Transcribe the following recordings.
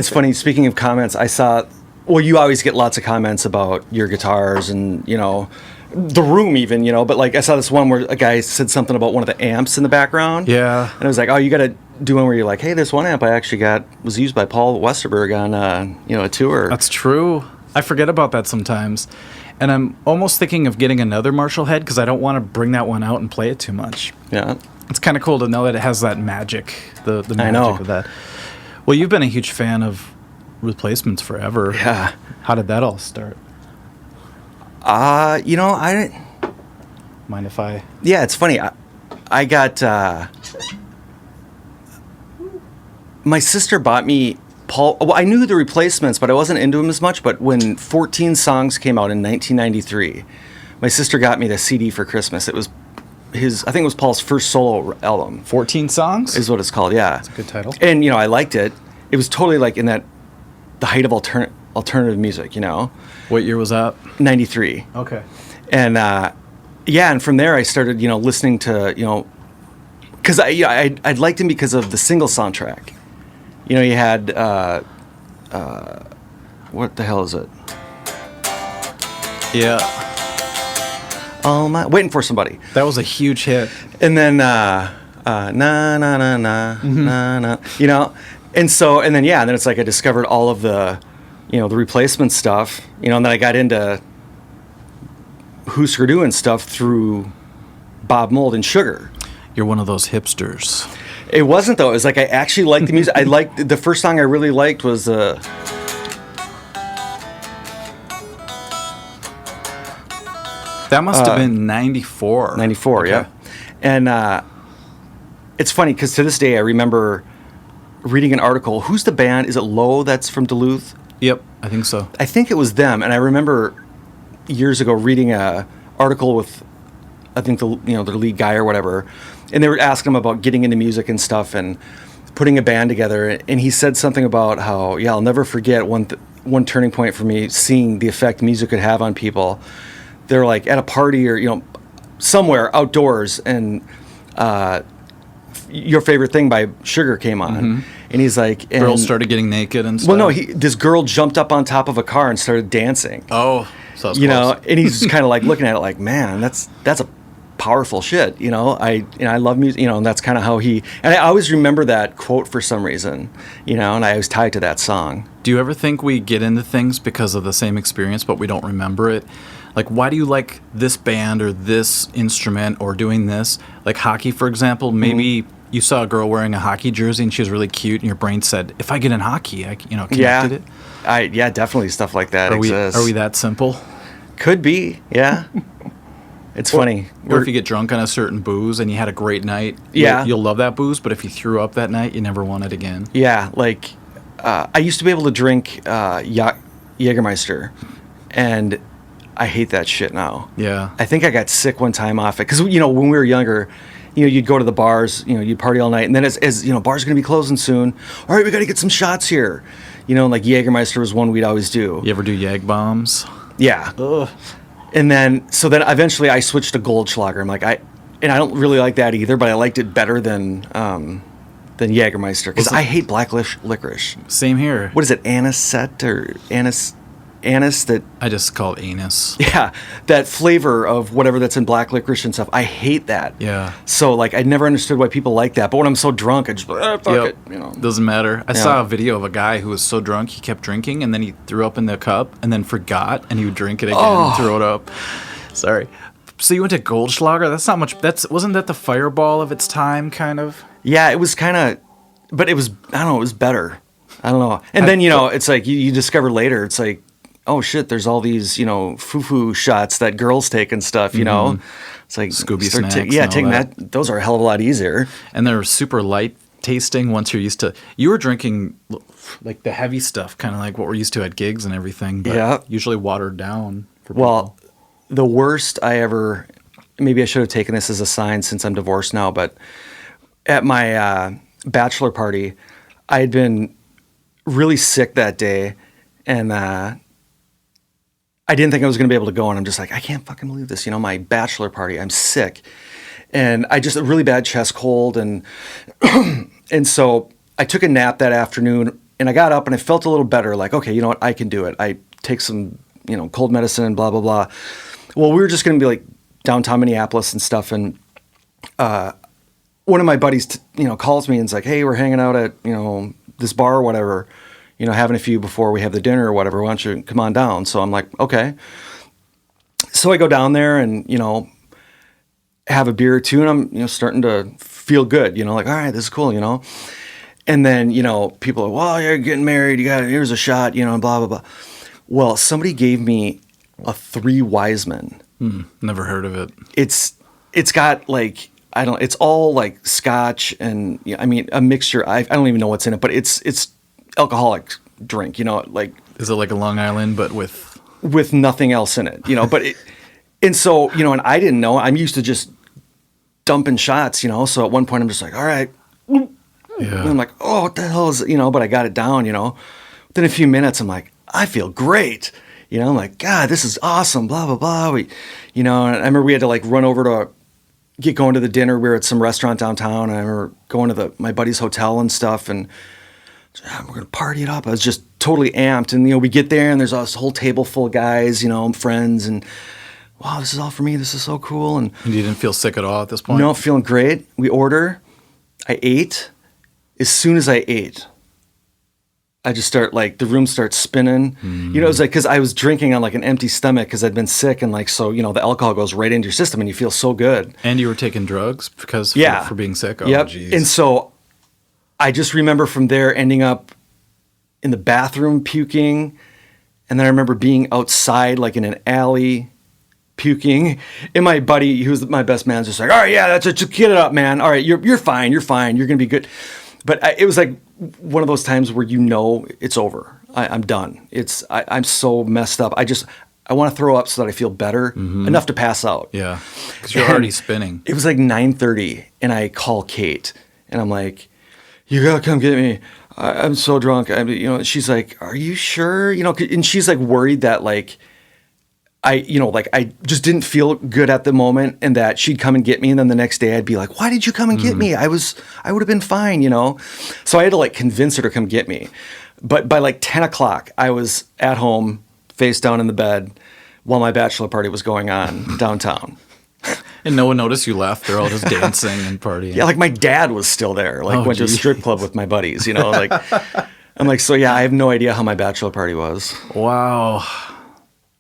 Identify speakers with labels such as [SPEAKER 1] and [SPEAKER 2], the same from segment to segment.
[SPEAKER 1] It's funny, speaking of comments, I saw, well, you always get lots of comments about your guitars and, the room even, but like I saw this one where a guy said something about one of the amps in the background.
[SPEAKER 2] Yeah.
[SPEAKER 1] And I was like, oh, you got to do one where you're like, hey, this one amp I actually was used by Paul Westerberg on, a tour.
[SPEAKER 2] That's true. I forget about that sometimes. And I'm almost thinking of getting another Marshall head because I don't want to bring that one out and play it too much.
[SPEAKER 1] Yeah.
[SPEAKER 2] It's kind of cool to know that it has that magic, the magic
[SPEAKER 1] I know.
[SPEAKER 2] of that. Well, you've been a huge fan of replacements forever.
[SPEAKER 1] Yeah.
[SPEAKER 2] How did that all start?
[SPEAKER 1] I didn't.
[SPEAKER 2] Mind if I?
[SPEAKER 1] Yeah, it's funny. I got my sister bought me Paul. Well, I knew the replacements, but I wasn't into them as much. But when 14 Songs came out in 1993, my sister got me the CD for Christmas. It was I think it was Paul's first solo album.
[SPEAKER 2] 14 Songs?
[SPEAKER 1] Is what it's called, yeah.
[SPEAKER 2] That's a good title.
[SPEAKER 1] And, I liked it. It was totally like in the height of alternative music,
[SPEAKER 2] What year was that?
[SPEAKER 1] 93.
[SPEAKER 2] Okay.
[SPEAKER 1] And, and from there I started, listening to, because I liked him because of the single soundtrack. You had, what the hell is it?
[SPEAKER 2] Yeah.
[SPEAKER 1] Waiting for Somebody.
[SPEAKER 2] That was a huge hit.
[SPEAKER 1] And then na na na na na na, and then it's like I discovered all of the, the replacement stuff, and then I got into Husker Du and stuff through Bob Mould and Sugar.
[SPEAKER 2] You're one of those hipsters.
[SPEAKER 1] It wasn't though. It was like I actually liked the music. I liked the first song I really liked was
[SPEAKER 2] That must have been 94.
[SPEAKER 1] 94,
[SPEAKER 2] okay.
[SPEAKER 1] Yeah. And it's funny because to this day I remember reading an article. Who's the band? Is it Low that's from Duluth?
[SPEAKER 2] Yep, I think so.
[SPEAKER 1] I think it was them. And I remember years ago reading a article with, I think their lead guy or whatever, and they were asking him about getting into music and stuff and putting a band together. And he said something about how, I'll never forget one turning point for me, seeing the effect music could have on people. They're like at a party or, somewhere outdoors, and Your Favorite Thing by Sugar came on. Mm-hmm. And he's like...
[SPEAKER 2] Girls started getting naked and stuff.
[SPEAKER 1] Well, no, this girl jumped up on top of a car and started dancing.
[SPEAKER 2] Oh, so that's
[SPEAKER 1] close. And he's just kind of like looking at it like, man, that's a powerful shit. I love music, and that's kind of how he... And I always remember that quote for some reason, and I was tied to that song.
[SPEAKER 2] Do you ever think we get into things because of the same experience, but we don't remember it? Like, why do you like this band or this instrument or doing this? Like hockey, for example, maybe you saw a girl wearing a hockey jersey and she was really cute, and your brain said, if I get in hockey, I connected it.
[SPEAKER 1] Definitely stuff like that exists.
[SPEAKER 2] Are we that simple?
[SPEAKER 1] Could be, yeah. It's funny.
[SPEAKER 2] Or if you get drunk on a certain booze and you had a great night, you'll love that booze, but if you threw up that night, you never want it again.
[SPEAKER 1] Yeah, like I used to be able to drink Jägermeister, and I hate that shit now.
[SPEAKER 2] Yeah.
[SPEAKER 1] I think I got sick one time off it. Because, when we were younger, you'd go to the bars, you'd party all night. And then as bars are going to be closing soon. All right, we got to get some shots here. Like Jägermeister was one we'd always do.
[SPEAKER 2] You ever do Jäg bombs?
[SPEAKER 1] Yeah.
[SPEAKER 2] Ugh.
[SPEAKER 1] And then eventually I switched to Goldschlager. I'm like, I don't really like that either, but I liked it better than Jägermeister. Because I hate black licorice.
[SPEAKER 2] Same here.
[SPEAKER 1] What is it, anisette or anise? That
[SPEAKER 2] I just call it anise.
[SPEAKER 1] Yeah, that flavor of whatever that's in black licorice and stuff. I hate that.
[SPEAKER 2] Yeah.
[SPEAKER 1] So like I never understood why people like that. But when I'm so drunk, I just fuck it.
[SPEAKER 2] Doesn't matter. I saw a video of a guy who was so drunk he kept drinking and then he threw up in the cup and then forgot and he would drink it again and throw it up. Sorry. So you went to Goldschlager? That's not much. Wasn't that the Fireball of its time, kind of?
[SPEAKER 1] Yeah, it was kind of, but it was. I don't know. It was better. I don't know. And then it's like you discover later. It's like, oh shit, there's all these, foo-foo shots that girls take and stuff, It's like
[SPEAKER 2] Scooby snacks.
[SPEAKER 1] Taking that. Those are a hell of a lot easier.
[SPEAKER 2] And they're super light tasting once you're used to. You were drinking like the heavy stuff, kind of like what we're used to at gigs and everything, but usually watered down for people.
[SPEAKER 1] Well, the worst maybe I should have taken this as a sign since I'm divorced now, but at my bachelor party, I had been really sick that day, and I didn't think I was going to be able to go, and I'm just like, I can't fucking believe this. My bachelor party, I'm sick. And I just a really bad chest cold. And and so I took a nap that afternoon, And I got up and I felt a little better, like, okay, you know what, I can do it. I take some, cold medicine and blah, blah, blah. Well, we were just going to be like downtown Minneapolis and stuff. And one of my buddies, calls me and is like, hey, we're hanging out at, this bar or whatever, having a few before we have the dinner or whatever. Why don't you come on down? So I'm like, okay. So I go down there and, have a beer or two, and I'm, starting to feel good, like, all right, this is cool, And then, people are, well, you're getting married, here's a shot, and blah, blah, blah. Well, somebody gave me a 3 Wiseman.
[SPEAKER 2] Never heard of it.
[SPEAKER 1] It's got like, it's all like scotch and, a mixture. I don't even know what's in it, but it's alcoholic drink, like.
[SPEAKER 2] Is it like a Long Island, but with
[SPEAKER 1] nothing else in it, but and so, and I didn't know, I'm used to just dumping shots, so at one point I'm just like, all right. Yeah. And I'm like, oh, what the hell is it, but I got it down, Within a few minutes, I'm like, I feel great. I'm like, God, this is awesome, blah, blah, blah. And I remember we had to like run over to get going to the dinner. We were at some restaurant downtown, and I remember going to my buddy's hotel and stuff, and we're going to party it up. I was just totally amped. And, we get there, and there's this whole table full of guys, friends, and wow, this is all for me. This is so cool. And
[SPEAKER 2] you didn't feel sick at all at this point?
[SPEAKER 1] No, feeling great. We order. I ate. As soon as I ate, I just start like the room starts spinning. It was like because I was drinking on like an empty stomach because I'd been sick, and like so the alcohol goes right into your system and you feel so good.
[SPEAKER 2] And you were taking drugs because for being sick. Oh,
[SPEAKER 1] yep.
[SPEAKER 2] Geez.
[SPEAKER 1] And so I just remember from there ending up in the bathroom puking, and then I remember being outside like in an alley puking. And my buddy, who's my best man, is just like, all right, yeah, that's it. Just get it up, man. All right, you're fine. You're fine. You're gonna be good. But it was like one of those times where it's over. I'm done. I'm so messed up. I want to throw up so that I feel better enough to pass out.
[SPEAKER 2] Yeah, because you're already spinning.
[SPEAKER 1] It was like 9:30, and I call Kate, and I'm like, "You gotta come get me. I'm so drunk." She's like, "Are you sure?" And she's like worried that like I just didn't feel good at the moment, and that she'd come and get me, and then the next day I'd be like, why did you come and get me? I would have been fine, So I had to like convince her to come get me. But by like 10 o'clock, I was at home, face down in the bed, while my bachelor party was going on downtown.
[SPEAKER 2] And no one noticed you left. They're all just dancing and partying.
[SPEAKER 1] Yeah, like my dad was still there. Like went to a strip club with my buddies, like I'm like, so yeah, I have no idea how my bachelor party was.
[SPEAKER 2] Wow.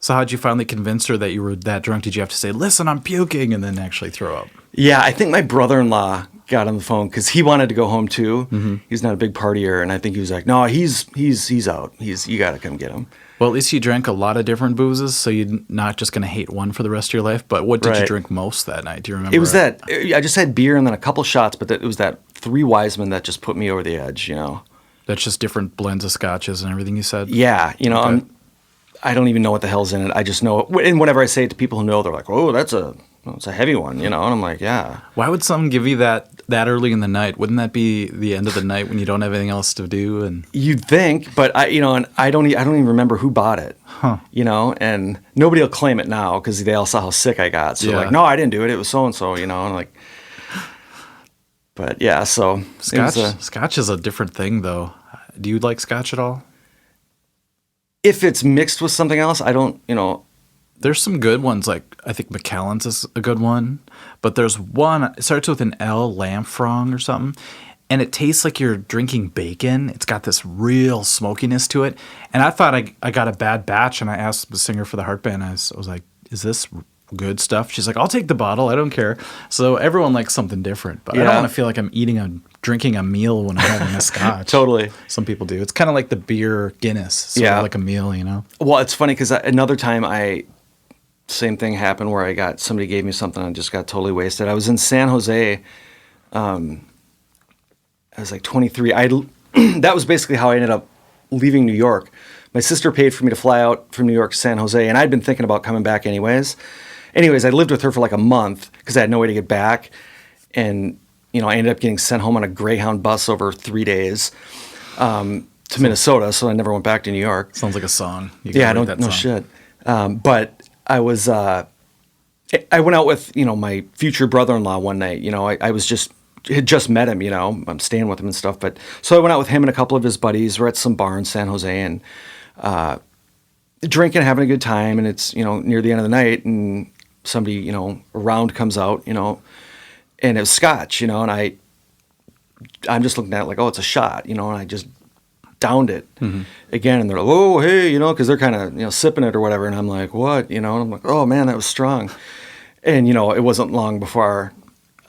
[SPEAKER 2] So how'd you finally convince her that you were that drunk? Did you have to say, listen, I'm puking, and then actually throw up?
[SPEAKER 1] Yeah, I think my brother-in-law got on the phone because he wanted to go home too. He's not a big partier, and I think he was like, no, he's out. You got to come get him.
[SPEAKER 2] Well, at least you drank a lot of different boozes, so you're not just going to hate one for the rest of your life. But what did you drink most that night? Do you remember?
[SPEAKER 1] It was I just had beer and then a couple shots, but it was that 3 Wiseman that just put me over the edge,
[SPEAKER 2] That's just different blends of scotches and everything you said?
[SPEAKER 1] Yeah, okay. I don't even know what the hell's in it. I just know, and whenever I say it to people who know, they're like, "Oh, it's a heavy one," And I'm like, "Yeah."
[SPEAKER 2] Why would someone give you that early in the night? Wouldn't that be the end of the night when you don't have anything else to do? And
[SPEAKER 1] you'd think, but and I don't even remember who bought it. And nobody will claim it now because they all saw how sick I got. So like, no, I didn't do it. It was so and so. And like, but yeah. So
[SPEAKER 2] Scotch is a different thing, though. Do you like Scotch at all?
[SPEAKER 1] If it's mixed with something else, I don't,
[SPEAKER 2] There's some good ones, like I think Macallan's is a good one. But there's one, it starts with an L, Lamfrong or something. And it tastes like you're drinking bacon. It's got this real smokiness to it. And I thought I got a bad batch, and I asked the singer for the Heart Band, I was like, is this good stuff? She's like, I'll take the bottle. I don't care. So everyone likes something different. But I don't want to feel like I'm drinking a meal when I'm having a scotch.
[SPEAKER 1] Totally.
[SPEAKER 2] Some people do. It's kind of like the beer Guinness. Sort of like a meal,
[SPEAKER 1] Well, it's funny because another time same thing happened where somebody gave me something and I just got totally wasted. I was in San Jose. I was like 23. That was basically how I ended up leaving New York. My sister paid for me to fly out from New York to San Jose, and I'd been thinking about coming back anyways. I lived with her for like a month because I had no way to get back. And, I ended up getting sent home on a Greyhound bus over 3 days to Minnesota, so I never went back to New York.
[SPEAKER 2] Sounds like a song.
[SPEAKER 1] No shit. But I I went out with, my future brother-in-law one night. I was just had just met him, I'm staying with him and stuff. But so I went out with him and a couple of his buddies. We're at some bar in San Jose and drinking, having a good time. And it's, near the end of the night and somebody, a round comes out, and it was scotch, and I'm just looking at it like, oh, it's a shot, and I just downed it again. And they're like, oh, hey, because they're kind of, sipping it or whatever. And I'm like, what? And I'm like, oh man, that was strong. And, it wasn't long before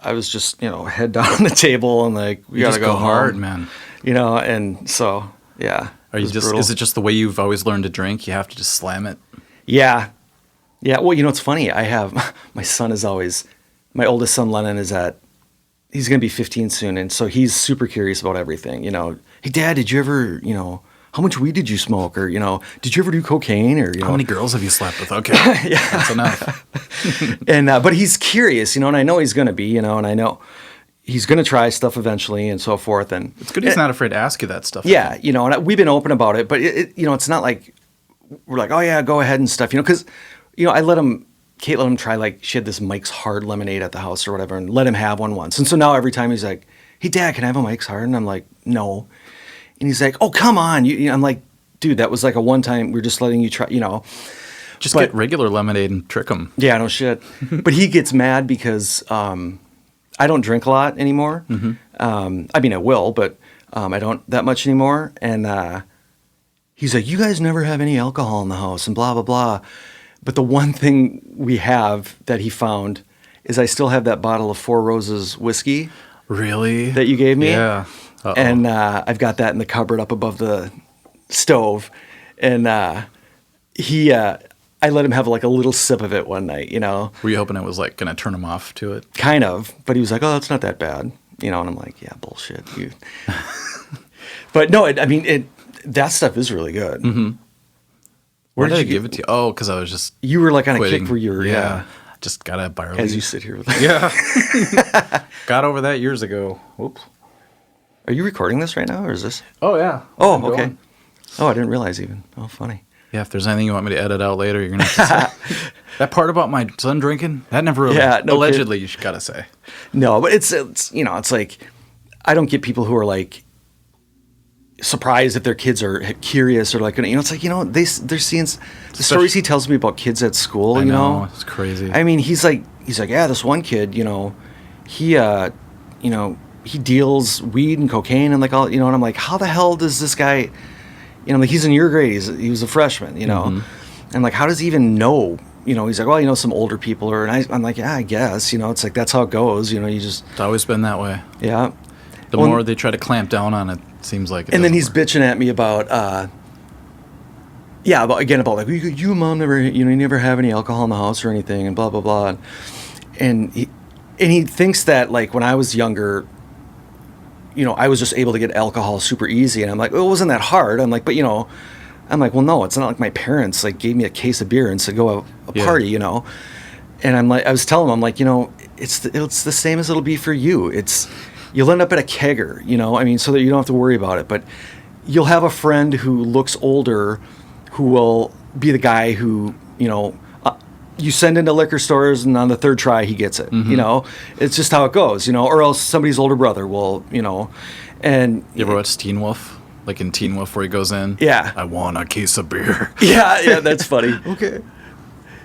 [SPEAKER 1] I was just, head down on the table and like, we got to go
[SPEAKER 2] hard,
[SPEAKER 1] home,
[SPEAKER 2] man.
[SPEAKER 1] And so, yeah.
[SPEAKER 2] Is it just the way you've always learned to drink? You have to just slam it?
[SPEAKER 1] Yeah. Yeah. Well, it's funny. I have, my oldest son, Lennon, he's going to be 15 soon. And so he's super curious about everything, Hey, Dad, did you ever, how much weed did you smoke? Or, did you ever do cocaine? Or,
[SPEAKER 2] how many girls have you slept with? Okay.
[SPEAKER 1] Yeah.
[SPEAKER 2] That's enough.
[SPEAKER 1] And, but he's curious, and I know he's going to be, and I know he's going to try stuff eventually and so forth. And
[SPEAKER 2] it's good he's not afraid to ask you that stuff.
[SPEAKER 1] Yeah. And we've been open about it, but it's not like we're like, oh yeah, go ahead and stuff, because, Kate let him try, like, she had this Mike's Hard lemonade at the house or whatever, and let him have one once. And so now every time he's like, hey, Dad, can I have a Mike's Hard? And I'm like, no. And he's like, oh, come on. I'm like, dude, that was like a one time, we're just letting you try,
[SPEAKER 2] Just get regular lemonade and trick him.
[SPEAKER 1] Yeah, no shit. But he gets mad because I don't drink a lot anymore. I mean, I will, but I don't that much anymore. And he's like, you guys never have any alcohol in the house and blah, blah, blah. But the one thing we have that he found is I still have that bottle of Four Roses whiskey.
[SPEAKER 2] Really?
[SPEAKER 1] That you gave me.
[SPEAKER 2] Yeah. Uh-oh.
[SPEAKER 1] And I've got that in the cupboard up above the stove. And I let him have like a little sip of it one night,
[SPEAKER 2] Were you hoping it was like going to turn him off to it?
[SPEAKER 1] Kind of. But he was like, oh, it's not that bad. And I'm like, yeah, bullshit. But no, that stuff is really good.
[SPEAKER 2] Mm-hmm. Where did I give it to you? Oh, because I was just
[SPEAKER 1] You were like on
[SPEAKER 2] quitting.
[SPEAKER 1] a kick where you were, yeah.
[SPEAKER 2] Just got a barrel.
[SPEAKER 1] As you sit here with me.
[SPEAKER 2] Yeah. Got over that years ago. Whoops.
[SPEAKER 1] Are you recording this right now, or is this?
[SPEAKER 2] Oh, yeah.
[SPEAKER 1] Oh, okay. Going. Oh, I didn't realize even. Oh, funny.
[SPEAKER 2] Yeah, if there's anything you want me to edit out later, you're going to have to say. That part about my son drinking, that never really, allegedly, you got to say.
[SPEAKER 1] No, but it's it's like, I don't get people who are like, surprised if their kids are curious or like, it's like, they're seeing the stories he tells me about kids at school,
[SPEAKER 2] I know. It's crazy.
[SPEAKER 1] I mean, he's like, yeah, this one kid, he deals weed and cocaine and like all, and I'm like, how the hell does this guy, like he's in your grade, he was a freshman, and like, how does he even know, he's like, well, some older people are, and I'm like, yeah, I guess, it's like, that's how it goes,
[SPEAKER 2] It's always been that way.
[SPEAKER 1] Yeah.
[SPEAKER 2] The more they try to clamp down on it, seems like it.
[SPEAKER 1] And then he's bitching at me about, about like, you mom never, you never have any alcohol in the house or anything, and blah blah blah, and he thinks that like when I was younger, I was just able to get alcohol super easy, and I'm like, well, it wasn't that hard. I'm like, but I'm like, well, no, it's not like my parents like gave me a case of beer and said go a party, And I'm like, I was telling him, I'm like, it's the same as it'll be for you. You'll end up at a kegger, so that you don't have to worry about it. But you'll have a friend who looks older who will be the guy who, you send into liquor stores and on the third try he gets it, It's just how it goes, or else somebody's older brother will, and...
[SPEAKER 2] You ever watch Teen Wolf? Like in Teen Wolf where he goes in?
[SPEAKER 1] Yeah.
[SPEAKER 2] I want a case of beer.
[SPEAKER 1] Yeah, that's funny.
[SPEAKER 2] Okay.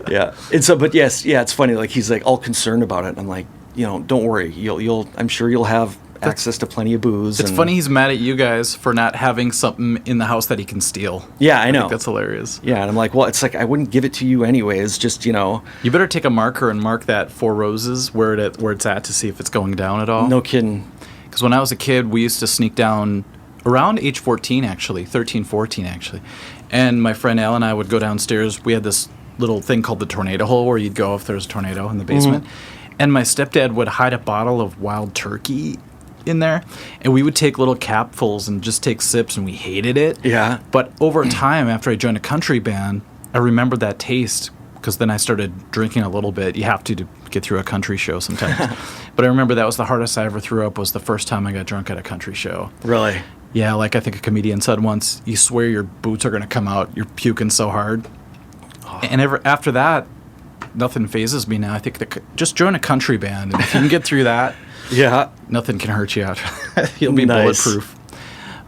[SPEAKER 1] Yeah. And so, but yes, yeah, it's funny. Like he's like all concerned about it. And I'm like, don't worry. I'm sure you'll have access to plenty of booze.
[SPEAKER 2] It's funny he's mad at you guys for not having something in the house that he can steal.
[SPEAKER 1] Yeah, I know.
[SPEAKER 2] I think that's hilarious.
[SPEAKER 1] Yeah, and I'm like, well, it's like I wouldn't give it to you anyways. Just
[SPEAKER 2] You better take a marker and mark that Four Roses where it's at to see if it's going down at all.
[SPEAKER 1] No kidding.
[SPEAKER 2] Because when I was a kid, we used to sneak down around age 14, actually, 13, 14, actually. And my friend Al and I would go downstairs. We had this little thing called the tornado hole where you'd go if there was a tornado in the basement. Mm-hmm. And my stepdad would hide a bottle of wild turkey in there, and we would take little capfuls and just take sips, and we hated it.
[SPEAKER 1] Yeah.
[SPEAKER 2] But over time, after I joined a country band, I remembered that taste because then I started drinking a little bit. You have to get through a country show sometimes. But I remember that was the hardest I ever threw up was the first time I got drunk at a country show.
[SPEAKER 1] Really?
[SPEAKER 2] Yeah, like I think a comedian said once, you swear your boots are going to come out. You're puking so hard. Oh. And after that, nothing phases me now. I think just join a country band, and if you can get through that.
[SPEAKER 1] Yeah.
[SPEAKER 2] Nothing can hurt you after. You'll be
[SPEAKER 1] Nice.
[SPEAKER 2] bulletproof.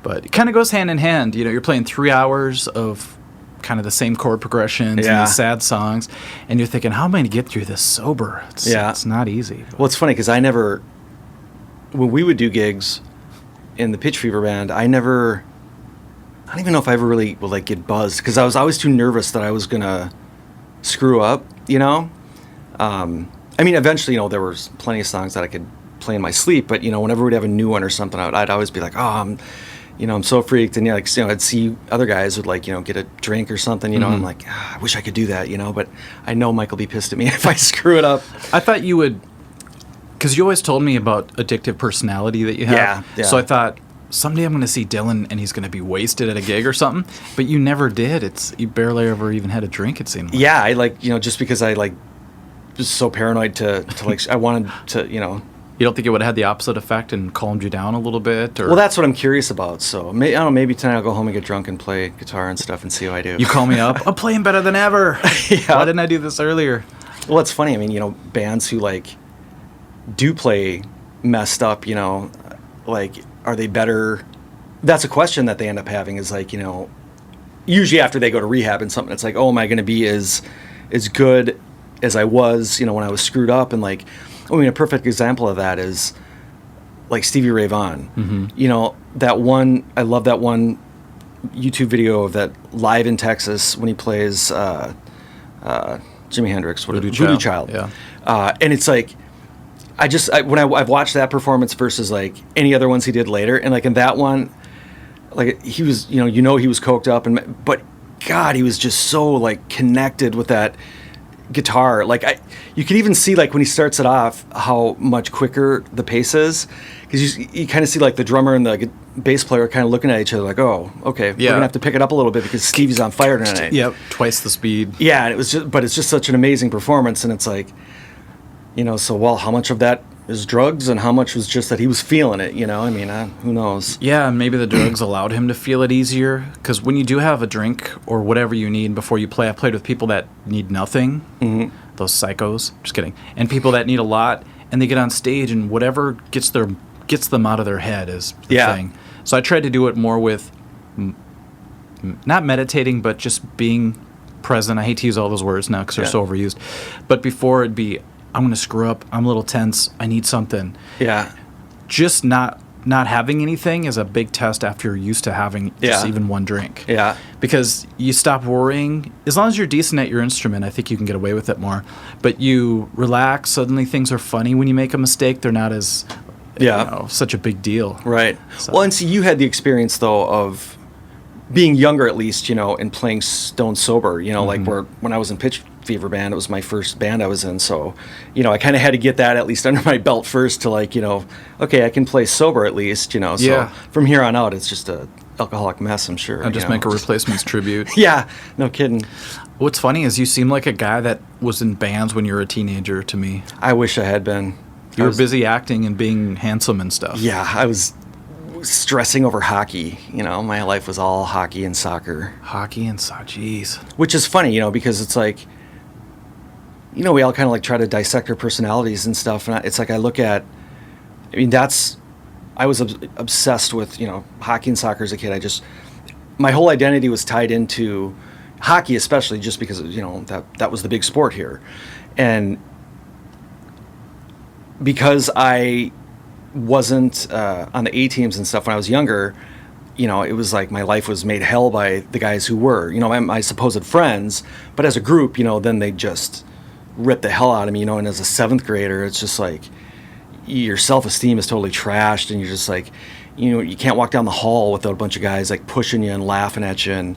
[SPEAKER 2] But it kind of goes hand in hand. You know, you're playing 3 hours of kind of the same chord progressions and these sad songs, and you're thinking, how am I going to get through this sober? It's not easy.
[SPEAKER 1] Well, it's funny because when we would do gigs in the Pitch Fever Band, I don't even know if I ever really would like get buzzed because I was always too nervous that I was gonna screw up, you know. I mean, eventually, you know, there was plenty of songs that I could play in my sleep, but you know, whenever we'd have a new one or something out, I'd always be like, I'm so freaked, and like, you know, I'd see other guys would like, you know, get a drink or something, you know, I'm like, I wish I could do that, you know, but I know Mike will be pissed at me if I screw it up.
[SPEAKER 2] I thought you would, because you always told me about addictive personality that you have.
[SPEAKER 1] Yeah.
[SPEAKER 2] So I thought someday I'm going to see Dylan and he's going to be wasted at a gig or something, but you never did. You barely ever even had a drink, it seemed like.
[SPEAKER 1] Yeah, I like, you know, just because I like was so paranoid to like, I wanted to, you know.
[SPEAKER 2] You don't think it would have had the opposite effect and calmed you down a little bit? Or?
[SPEAKER 1] Well, that's what I'm curious about. So, I don't know, maybe tonight I'll go home and get drunk and play guitar and stuff and see how I do.
[SPEAKER 2] You call me up, I'm playing better than ever.
[SPEAKER 1] Yeah.
[SPEAKER 2] Why didn't I do this earlier?
[SPEAKER 1] Well, it's funny. I mean, you know, bands who like do play messed up, you know, like, are they better? That's a question that they end up having is like, you know, usually after they go to rehab and something, it's like, oh, am I going to be as good as I was, you know, when I was screwed up? And like, I mean, a perfect example of that is like Stevie Ray Vaughan. You know, I love that one YouTube video of that live in Texas when he plays Jimi Hendrix, Voodoo Child.
[SPEAKER 2] Yeah.
[SPEAKER 1] And it's like, I've watched that performance versus like any other ones he did later, and like in that one, like he was, you know, he was coked up, but God, he was just so like connected with that guitar. Like you can even see like when he starts it off how much quicker the pace is, because you kind of see like the drummer and the bass player kind of looking at each other like, oh, okay, we're gonna have to pick it up a little bit because Stevie's on fire tonight.
[SPEAKER 2] Yep, twice the speed.
[SPEAKER 1] Yeah, and it's just such an amazing performance, and it's like, you know, so well, how much of that is drugs and how much was just that he was feeling it, you know? I mean, who knows?
[SPEAKER 2] Yeah, and maybe the drugs allowed him to feel it easier, because when you do have a drink or whatever you need before you play, I played with people that need nothing, those psychos, just kidding, and people that need a lot, and they get on stage and whatever gets them out of their head is the thing. So I tried to do it more with not meditating, but just being present. I hate to use all those words now because they're so overused, but before it'd be, I'm going to screw up, I'm a little tense, I need something.
[SPEAKER 1] Yeah.
[SPEAKER 2] Just not having anything is a big test after you're used to having just even one drink.
[SPEAKER 1] Yeah.
[SPEAKER 2] Because you stop worrying. As long as you're decent at your instrument, I think you can get away with it more. But you relax, suddenly things are funny. When you make a mistake, they're not as such a big deal.
[SPEAKER 1] Right.
[SPEAKER 2] So.
[SPEAKER 1] Well, and see, you had the experience, though, of being younger at least, you know, and playing stone sober, you know, like when I was in Pitch Fever Band, it was my first band I was in, so, you know, I kind of had to get that at least under my belt first to like, you know, okay, I can play sober at least, you know, so from here on out, it's just a alcoholic mess, I'm sure.
[SPEAKER 2] And just make a Replacements tribute.
[SPEAKER 1] Yeah, no kidding.
[SPEAKER 2] What's funny is you seem like a guy that was in bands when you were a teenager to me.
[SPEAKER 1] I wish I had been.
[SPEAKER 2] You were busy acting and being handsome and stuff.
[SPEAKER 1] Yeah, I was stressing over hockey, you know, my life was all hockey and soccer.
[SPEAKER 2] Hockey and soccer, jeez.
[SPEAKER 1] Which is funny, you know, because it's like, you know, we all kind of like try to dissect our personalities and stuff, and it's like I mean, I was obsessed with, you know, hockey and soccer as a kid. My whole identity was tied into hockey, especially just because, you know, that was the big sport here. And because I wasn't on the A teams and stuff when I was younger, you know, it was like my life was made hell by the guys who were, you know, my supposed friends, but as a group, you know, then they just rip the hell out of me, you know, and as a 7th grader, it's just like your self-esteem is totally trashed, and you're just like, you know, you can't walk down the hall without a bunch of guys like pushing you and laughing at you, and,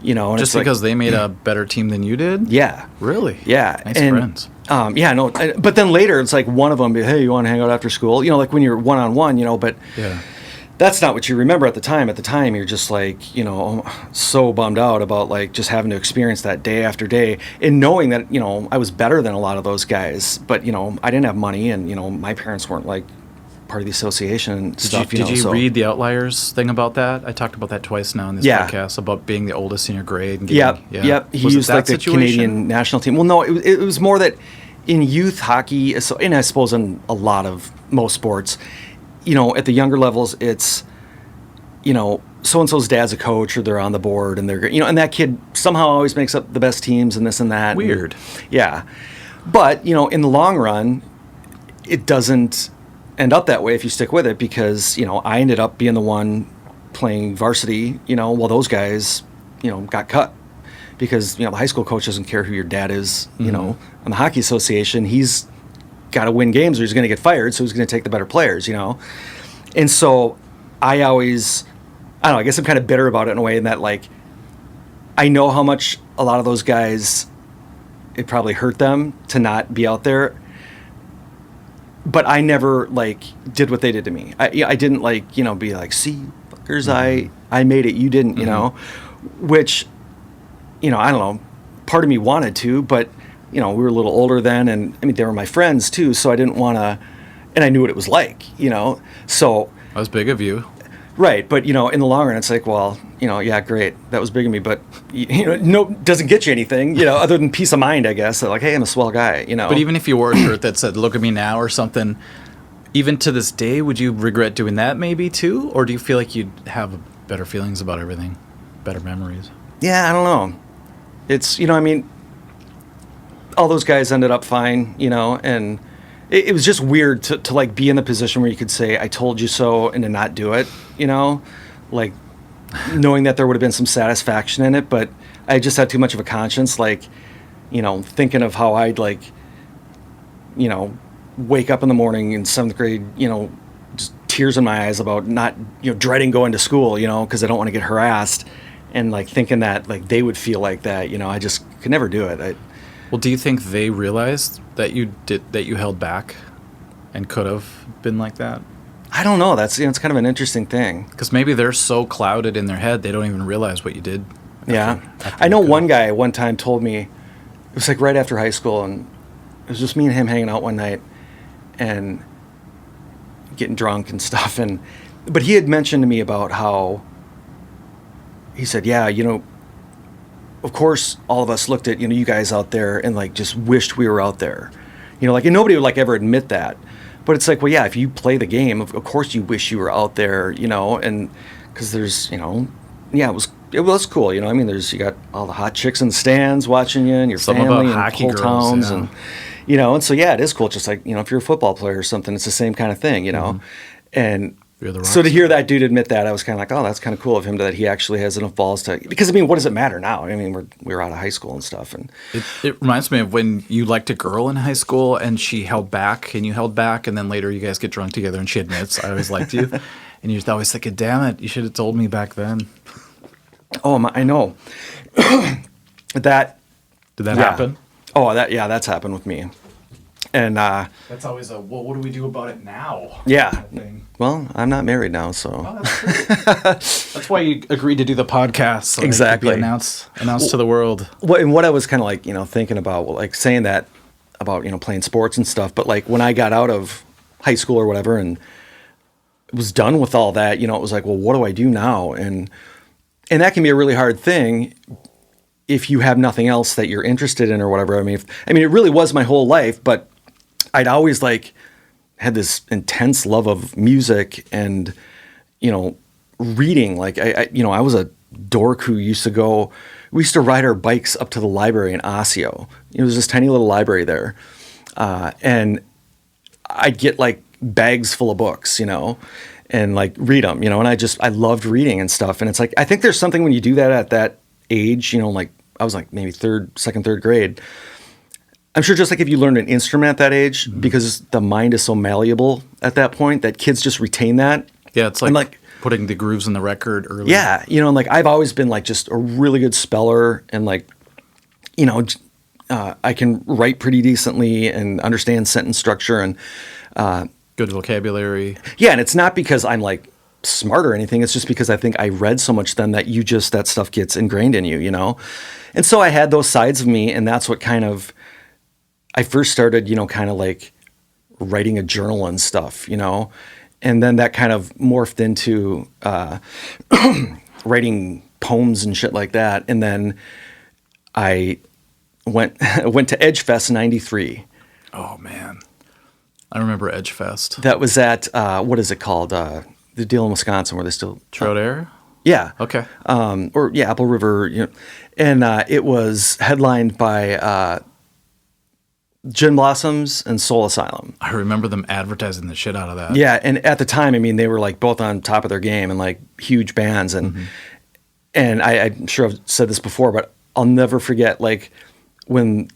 [SPEAKER 1] you know, and
[SPEAKER 2] just
[SPEAKER 1] it's
[SPEAKER 2] because
[SPEAKER 1] like,
[SPEAKER 2] they made a better team than you did?
[SPEAKER 1] Yeah.
[SPEAKER 2] Really?
[SPEAKER 1] Yeah.
[SPEAKER 2] Nice friends.
[SPEAKER 1] Yeah, no, but then later it's like one of them, hey, you want to hang out after school? You know, like when you're one-on-one, you know, but that's not what you remember at the time. At the time, you're just like, you know, so bummed out about like just having to experience that day after day, and knowing that, you know, I was better than a lot of those guys, but, you know, I didn't have money, and, you know, my parents weren't like part of the association and stuff.
[SPEAKER 2] Did you read the Outliers thing about that? I talked about that twice now in this podcast, about being the oldest in your grade. And getting,
[SPEAKER 1] Yep. He used like the Canadian national team. Well, no, it was more that in youth hockey, and I suppose in most sports, at the younger levels, it's, so-and-so's dad's a coach or they're on the board and they're, and that kid somehow always makes up the best teams and this and that.
[SPEAKER 2] Weird.
[SPEAKER 1] Yeah. But, in the long run, it doesn't end up that way if you stick with it because, I ended up being the one playing varsity, while those guys, got cut. Because, the high school coach doesn't care who your dad is, on the hockey association. He's got to win games or he's going to get fired, so he's going to take the better players, And so I don't know, I guess I'm kind of bitter about it in a way in that, like, I know how much a lot of those guys, it probably hurt them to not be out there. But I never, like, did what they did to me. I didn't, like, be like, see, fuckers, I made it, you didn't, which... I don't know, part of me wanted to, but, we were a little older then, and, they were my friends, too, so I didn't want to, and I knew what it was like, so...
[SPEAKER 2] That was big of you.
[SPEAKER 1] Right, but, in the long run, it's like, well, yeah, great, that was big of me, but, no, doesn't get you anything, other than peace of mind, I guess, like, hey, I'm a swell guy,
[SPEAKER 2] But even if you wore a shirt that said, look at me now, or something, even to this day, would you regret doing that maybe, too? Or do you feel like you'd have better feelings about everything, better memories?
[SPEAKER 1] Yeah, I don't know. It's, all those guys ended up fine, and it was just weird to like be in the position where you could say, I told you so, and to not do it, like knowing that there would have been some satisfaction in it, but I just had too much of a conscience, like, thinking of how I'd like, wake up in the morning in 7th grade, just tears in my eyes about not, dreading going to school, because I don't want to get harassed. And like thinking that like they would feel like that, I just could never do it.
[SPEAKER 2] Well, do you think they realized that you held back and could have been like that?
[SPEAKER 1] I don't know. That's it's kind of an interesting thing.
[SPEAKER 2] Because maybe they're so clouded in their head they don't even realize what you did.
[SPEAKER 1] After I know one guy one time told me, it was like right after high school, and it was just me and him hanging out one night and getting drunk and stuff. But he had mentioned to me about how. He said, yeah, of course, all of us looked at, you guys out there and like just wished we were out there, like, and nobody would like ever admit that. But it's like, well, yeah, if you play the game, of course you wish you were out there, and because there's, yeah, it was cool. You got all the hot chicks in the stands watching you and your
[SPEAKER 2] Some
[SPEAKER 1] family
[SPEAKER 2] about
[SPEAKER 1] and
[SPEAKER 2] hockey
[SPEAKER 1] whole
[SPEAKER 2] girls,
[SPEAKER 1] towns.
[SPEAKER 2] yeah.
[SPEAKER 1] And so, yeah, it is cool. Just like, if you're a football player or something, it's the same kind of thing, and so to hear that dude admit that, I was kind of like, oh, that's kind of cool of him that he actually has enough balls to, because what does it matter now? We were out of high school and stuff. And
[SPEAKER 2] it reminds me of when you liked a girl in high school and she held back and you held back, and then later you guys get drunk together and she admits, I always liked you. And you're always thinking, damn it, you should have told me back then.
[SPEAKER 1] Oh, I know.
[SPEAKER 2] Did that happen?
[SPEAKER 1] Oh, that's happened with me. And
[SPEAKER 2] that's always well, what do we do about it now?
[SPEAKER 1] Yeah.
[SPEAKER 2] Kind of thing.
[SPEAKER 1] Well, I'm not married now, so.
[SPEAKER 2] Oh, that's true. That's why you agreed to do the podcast. So
[SPEAKER 1] exactly.
[SPEAKER 2] It could be announced to the world.
[SPEAKER 1] And what I was kind of like, thinking about, like saying that about, playing sports and stuff. But like when I got out of high school or whatever and was done with all that, it was like, well, what do I do now? And that can be a really hard thing if you have nothing else that you're interested in or whatever. It really was my whole life, but I'd always like had this intense love of music and, reading. Like I was a dork who we used to ride our bikes up to the library in Osseo. It was this tiny little library there. And I'd get like bags full of books, and like read them, and I loved reading and stuff. And it's like, I think there's something when you do that at that age, like I was like maybe second, third grade. I'm sure just like if you learned an instrument at that age, because the mind is so malleable at that point that kids just retain that.
[SPEAKER 2] Yeah, it's like putting the grooves in the record early.
[SPEAKER 1] Yeah, and like I've always been like just a really good speller and like, I can write pretty decently and understand sentence structure and
[SPEAKER 2] good vocabulary.
[SPEAKER 1] Yeah, and it's not because I'm like smart or anything. It's just because I think I read so much then that that stuff gets ingrained in you, And so I had those sides of me, and that's what kind of I first started, kind of like writing a journal and stuff, and then that kind of morphed into writing poems and shit like that. And then I went to Edge Fest '93,
[SPEAKER 2] Oh man, I remember Edge Fest.
[SPEAKER 1] That was at what is it called? The deal in Wisconsin where they still
[SPEAKER 2] Trout Air.
[SPEAKER 1] yeah.
[SPEAKER 2] Okay.
[SPEAKER 1] Or yeah, Apple River, and it was headlined by Gin Blossoms and Soul Asylum.
[SPEAKER 2] I remember them advertising the shit out of that.
[SPEAKER 1] Yeah, and at the time, I mean, they were like both on top of their game and like huge bands, and I'm sure I've said this before, but I'll never forget like when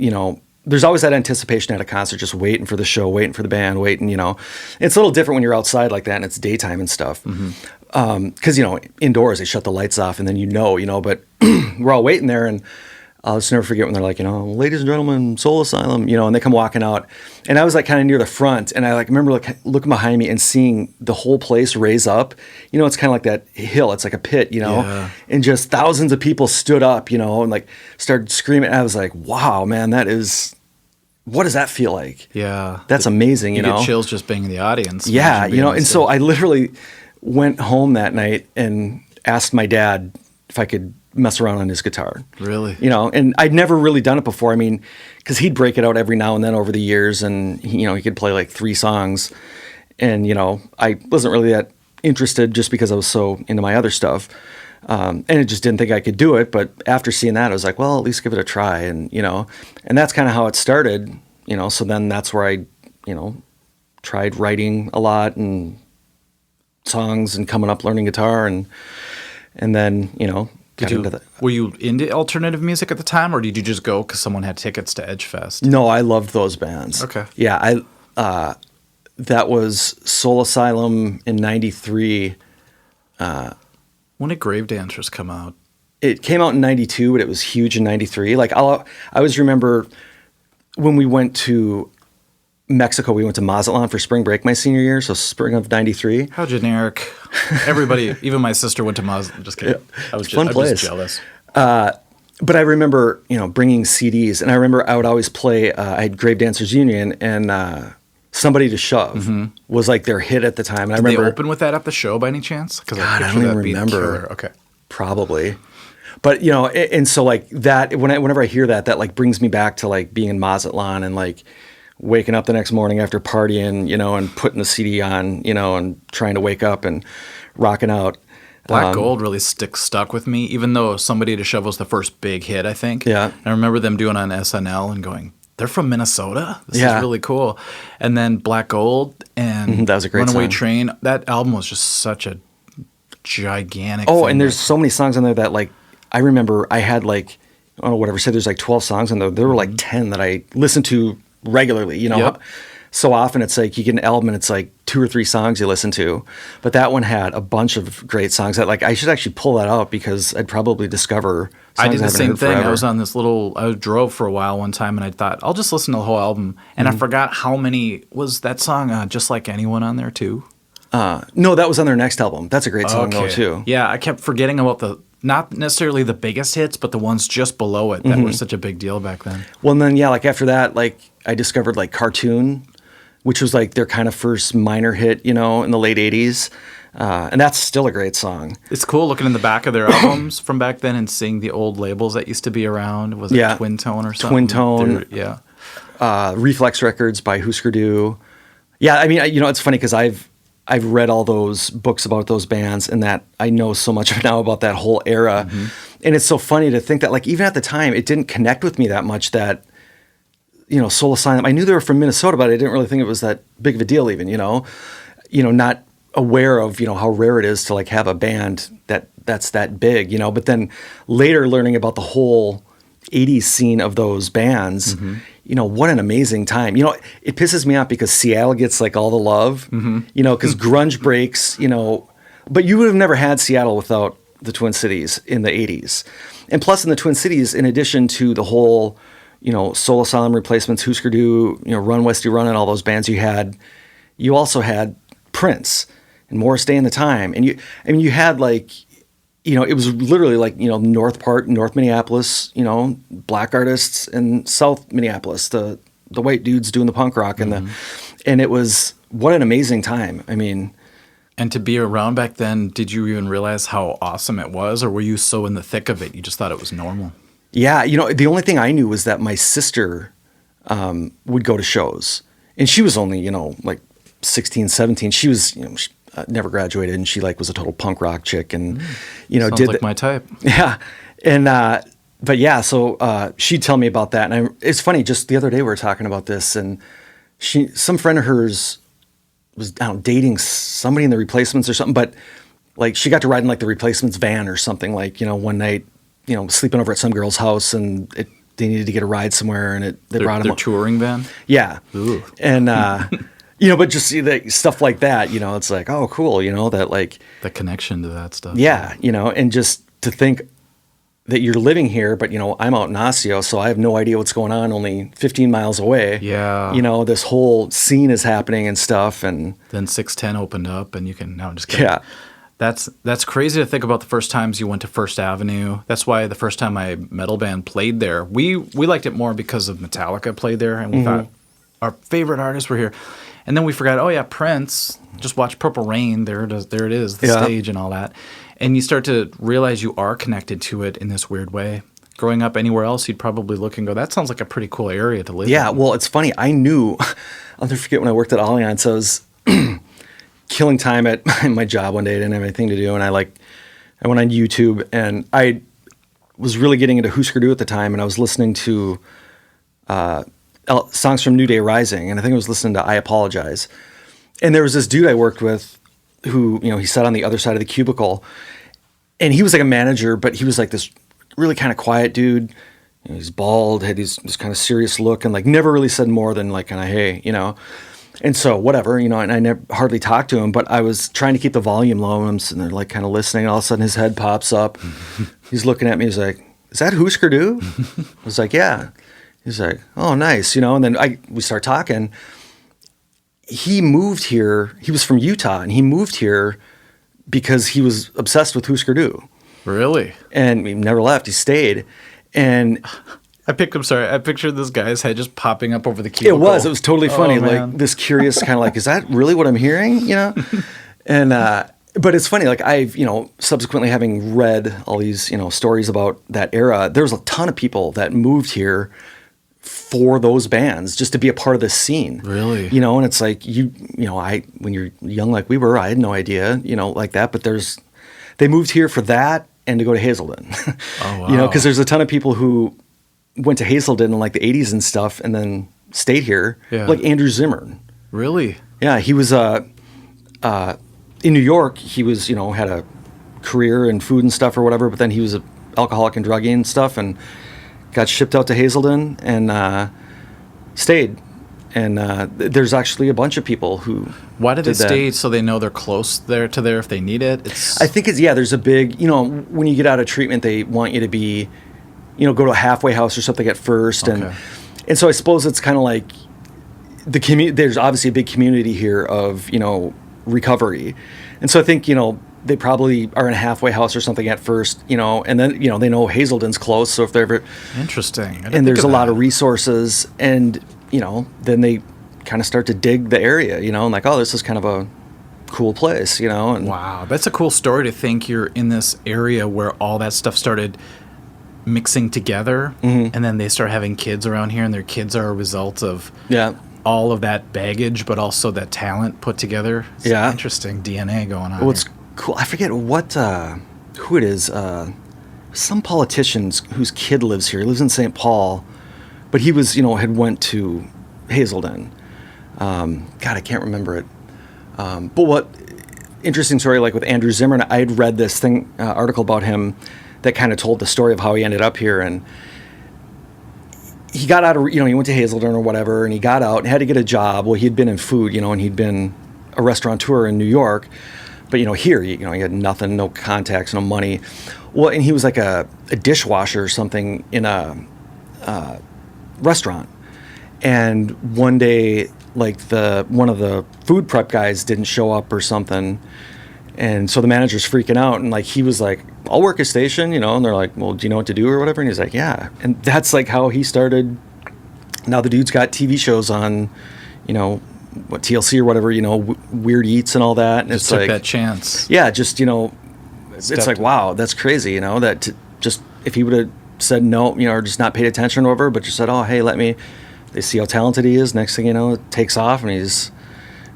[SPEAKER 1] there's always that anticipation at a concert, just waiting for the show, waiting for the band, waiting. It's a little different when you're outside like that and it's daytime and stuff. Because indoors they shut the lights off and then but we're all waiting there and. I'll just never forget when they're like, ladies and gentlemen, Soul Asylum, and they come walking out. And I was like kind of near the front. And I like remember like looking behind me and seeing the whole place raise up. It's kind of like that hill. It's like a pit,
[SPEAKER 2] Yeah.
[SPEAKER 1] and just thousands of people stood up, and like started screaming. And I was like, wow, man, what does that feel like?
[SPEAKER 2] Yeah.
[SPEAKER 1] That's amazing,
[SPEAKER 2] You get chills just being in the audience.
[SPEAKER 1] Yeah,
[SPEAKER 2] Imagine being on
[SPEAKER 1] and
[SPEAKER 2] stage.
[SPEAKER 1] so I literally went home that night and asked my dad if I could mess around on his guitar.
[SPEAKER 2] Really?
[SPEAKER 1] And I'd never really done it before. I mean, because he'd break it out every now and then over the years, and he could play like 3 songs, and I wasn't really that interested just because I was so into my other stuff, and I just didn't think I could do it. But after seeing that, I was like, well, at least give it a try, and and that's kind of how it started. So then that's where I tried writing a lot and songs and coming up learning guitar, and then
[SPEAKER 2] Were you into alternative music at the time, or did you just go because someone had tickets to Edge Fest?
[SPEAKER 1] No, I loved those bands.
[SPEAKER 2] Okay.
[SPEAKER 1] Yeah, that was Soul Asylum in '93.
[SPEAKER 2] When did Grave Dancers come out?
[SPEAKER 1] It came out in '92, but it was huge in '93. Like I always remember when we went to Mexico. We went to Mazatlan for spring break my senior year, so spring of '93.
[SPEAKER 2] How generic. Everybody, even my sister went to Mazatlan. Just kidding. I was
[SPEAKER 1] fun place.
[SPEAKER 2] just jealous.
[SPEAKER 1] But I remember, bringing CDs, and I remember I would always play. I had Grave Dancers Union, and Somebody to Shove was like their hit at the time. And I
[SPEAKER 2] Did
[SPEAKER 1] remember
[SPEAKER 2] they open with that at the show by any chance? Because
[SPEAKER 1] God, I don't even remember.
[SPEAKER 2] Okay.
[SPEAKER 1] Probably. But and so like that whenever I hear that like brings me back to like being in Mazatlan and like waking up the next morning after partying, and putting the CD on, and trying to wake up and rocking out.
[SPEAKER 2] Black Gold really stuck with me, even though Somebody to Shove was the first big hit, I think.
[SPEAKER 1] Yeah.
[SPEAKER 2] I remember them doing it on SNL and going, they're from Minnesota? This
[SPEAKER 1] Yeah.
[SPEAKER 2] is really cool. And then Black Gold and
[SPEAKER 1] That was a great
[SPEAKER 2] Runaway
[SPEAKER 1] song.
[SPEAKER 2] Train. That album was just such a gigantic
[SPEAKER 1] Oh,
[SPEAKER 2] thing.
[SPEAKER 1] and there's so many songs on there that like I remember I had like whatever, say there's like 12 songs on there. There were like 10 that I listened to regularly,
[SPEAKER 2] Yep.
[SPEAKER 1] So often it's like you get an album and it's like 2 or 3 songs you listen to, but that one had a bunch of great songs that like I should actually pull that out because I'd probably discover songs
[SPEAKER 2] I did the
[SPEAKER 1] haven't
[SPEAKER 2] same
[SPEAKER 1] heard
[SPEAKER 2] thing.
[SPEAKER 1] forever.
[SPEAKER 2] I was on I drove for a while one time and I thought, I'll just listen to the whole album. And I forgot how many, was that song Just Like Anyone on there too?
[SPEAKER 1] No, that was on their next album. That's a great song though too.
[SPEAKER 2] Yeah, I kept forgetting about not necessarily the biggest hits, but the ones just below it that were such a big deal back then.
[SPEAKER 1] Well, and then like after that, like I discovered like Cartoon, which was like their kind of first minor hit, in the late '80s, and that's still a great song.
[SPEAKER 2] It's cool looking in the back of their albums from back then and seeing the old labels that used to be around. Was it Twin Tone or something?
[SPEAKER 1] Twin Tone.
[SPEAKER 2] Yeah.
[SPEAKER 1] Reflex Records by Husker Du. Yeah, I mean, it's funny because I've read all those books about those bands and that I know so much now about that whole era. And it's so funny to think that like even at the time it didn't connect with me that much that Soul Asylum, I knew they were from Minnesota, but I didn't really think it was that big of a deal even, not aware of, how rare it is to like have a band that's that big, but then later learning about the whole 80s scene of those bands, what an amazing time. It pisses me off because Seattle gets like all the love, because grunge breaks, but you would have never had Seattle without the Twin Cities in the 80s. And plus in the Twin Cities, in addition to the whole, Soul Asylum replacements, Husker Du, Run Westy Run and all those bands you also had Prince and Morris Day and the Time. And you had like, it was literally like, North Minneapolis, black artists, and South Minneapolis, the white dudes doing the punk rock and it was, what an amazing time. I mean,
[SPEAKER 2] and to be around back then, did you even realize how awesome it was, or were you so in the thick of it you just thought it was normal?
[SPEAKER 1] Yeah, the only thing I knew was that my sister would go to shows. And she was only, like 16, 17. She was, she, never graduated, and she like was a total punk rock chick, and
[SPEAKER 2] Sounds
[SPEAKER 1] did
[SPEAKER 2] like my type.
[SPEAKER 1] Yeah. And but yeah, so she'd tell me about that, and it's funny. Just the other day we were talking about this, and some friend of hers was dating somebody in the Replacements or something, but like she got to ride in like the Replacements van or something, like one night, sleeping over at some girl's house, and they needed to get a ride somewhere, and they brought them
[SPEAKER 2] their touring van.
[SPEAKER 1] Yeah.
[SPEAKER 2] Ooh.
[SPEAKER 1] And but just see that stuff like that, it's like, oh, cool, that like
[SPEAKER 2] The connection to that stuff.
[SPEAKER 1] yeah, and just to think that you're living here, but I'm out in Osseo, so I have no idea what's going on only 15 miles away.
[SPEAKER 2] Yeah.
[SPEAKER 1] This whole scene is happening and stuff, and
[SPEAKER 2] Then 610 opened up, and you can now just kidding.
[SPEAKER 1] yeah.
[SPEAKER 2] That's crazy to think about the first times you went to First Avenue. That's why the first time my metal band played there, we liked it more because of Metallica played there, and we thought our favorite artists were here. And then we forgot, oh yeah, Prince. Just watch Purple Rain. There it is, the stage and all that. And you start to realize you are connected to it in this weird way. Growing up anywhere else, you'd probably look and go, that sounds like a pretty cool area to live in.
[SPEAKER 1] Yeah, well, it's funny. I knew, I'll never forget when I worked at Allianz, I was killing time at my job one day. I didn't have anything to do, and I went on YouTube, and I was really getting into Husker Du at the time, and I was listening to songs from New Day Rising, and I think I was listening to I Apologize. And there was this dude I worked with who, he sat on the other side of the cubicle, and he was like a manager, but he was like this really kind of quiet dude. He's bald, had this kind of serious look, and like never really said more than like kind of, hey, And so whatever, and I never hardly talked to him, but I was trying to keep the volume low, and I'm sitting there like kind of listening, and all of a sudden his head pops up. He's looking at me, he's like, is that Husker Du? I was like, yeah. He's like, oh, nice, and then we start talking. He moved here. He was from Utah, and he moved here because he was obsessed with Husker Du.
[SPEAKER 2] Really?
[SPEAKER 1] And he never left. He stayed. And
[SPEAKER 2] I pictured this guy's head just popping up over the cubicle.
[SPEAKER 1] It was totally funny.
[SPEAKER 2] Man.
[SPEAKER 1] Like this curious kind of like, is that really what I'm hearing? And, but it's funny, like I've, subsequently having read all these, stories about that era, there was a ton of people that moved here for those bands just to be a part of this scene.
[SPEAKER 2] Really?
[SPEAKER 1] And it's like, when you're young like we were, I had no idea, like that, but they moved here for that and to go to Hazelden.
[SPEAKER 2] Oh, wow.
[SPEAKER 1] Because there's a ton of people who went to Hazelden in like the 80s and stuff and then stayed here.
[SPEAKER 2] Yeah.
[SPEAKER 1] Like Andrew Zimmern.
[SPEAKER 2] Really?
[SPEAKER 1] Yeah, he was in New York. He was, had a career in food and stuff or whatever, but then he was an alcoholic and druggie and stuff, and got shipped out to Hazelden and stayed. And there's actually a bunch of people who.
[SPEAKER 2] Why did they stay? So they know they're close there if they need it.
[SPEAKER 1] I think there's a big, when you get out of treatment, they want you to be, go to a halfway house or something at first,
[SPEAKER 2] Okay.
[SPEAKER 1] and so I suppose it's kind of like the community. There's obviously a big community here of recovery, and so I think they probably are in a halfway house or something at first, and then they know Hazelden's close, so if they're ever
[SPEAKER 2] interesting,
[SPEAKER 1] and there's a lot of resources, and then they kind of start to dig the area, and like, oh, this is kind of a cool place, and
[SPEAKER 2] wow, that's a cool story to think you're in this area where all that stuff started mixing together, and then they start having kids around here, and their kids are a result of all of that baggage, but also that talent put together. It's interesting DNA going on.
[SPEAKER 1] Well, it's cool. I forget who it is. Some politician whose kid lives here. He lives in St. Paul, but he was, had went to Hazelden. God, I can't remember it. But what interesting story, like with Andrew Zimmern, I had read this article about him that kind of told the story of how he ended up here, and he got out of, he went to Hazelden or whatever, and he got out and had to get a job. Well, he had been in food, and he'd been a restaurateur in New York, but here, he had nothing, no contacts, no money. Well, and he was like a dishwasher or something in a restaurant, and one day, like one of the food prep guys didn't show up or something. And so the manager's freaking out, and like he was like, I'll work a station, and they're like, well, do you know what to do or whatever? And he's like, yeah. And that's like how he started. Now the dude's got TV shows on, what, TLC or whatever, Weird Eats and all that. And
[SPEAKER 2] just
[SPEAKER 1] it's
[SPEAKER 2] took
[SPEAKER 1] like
[SPEAKER 2] that chance.
[SPEAKER 1] Yeah, just it's like, wow, that's crazy, that just if he would have said no, or just not paid attention or whatever, but just said, oh, hey, let me they see how talented he is. Next thing you know, it takes off, and he's,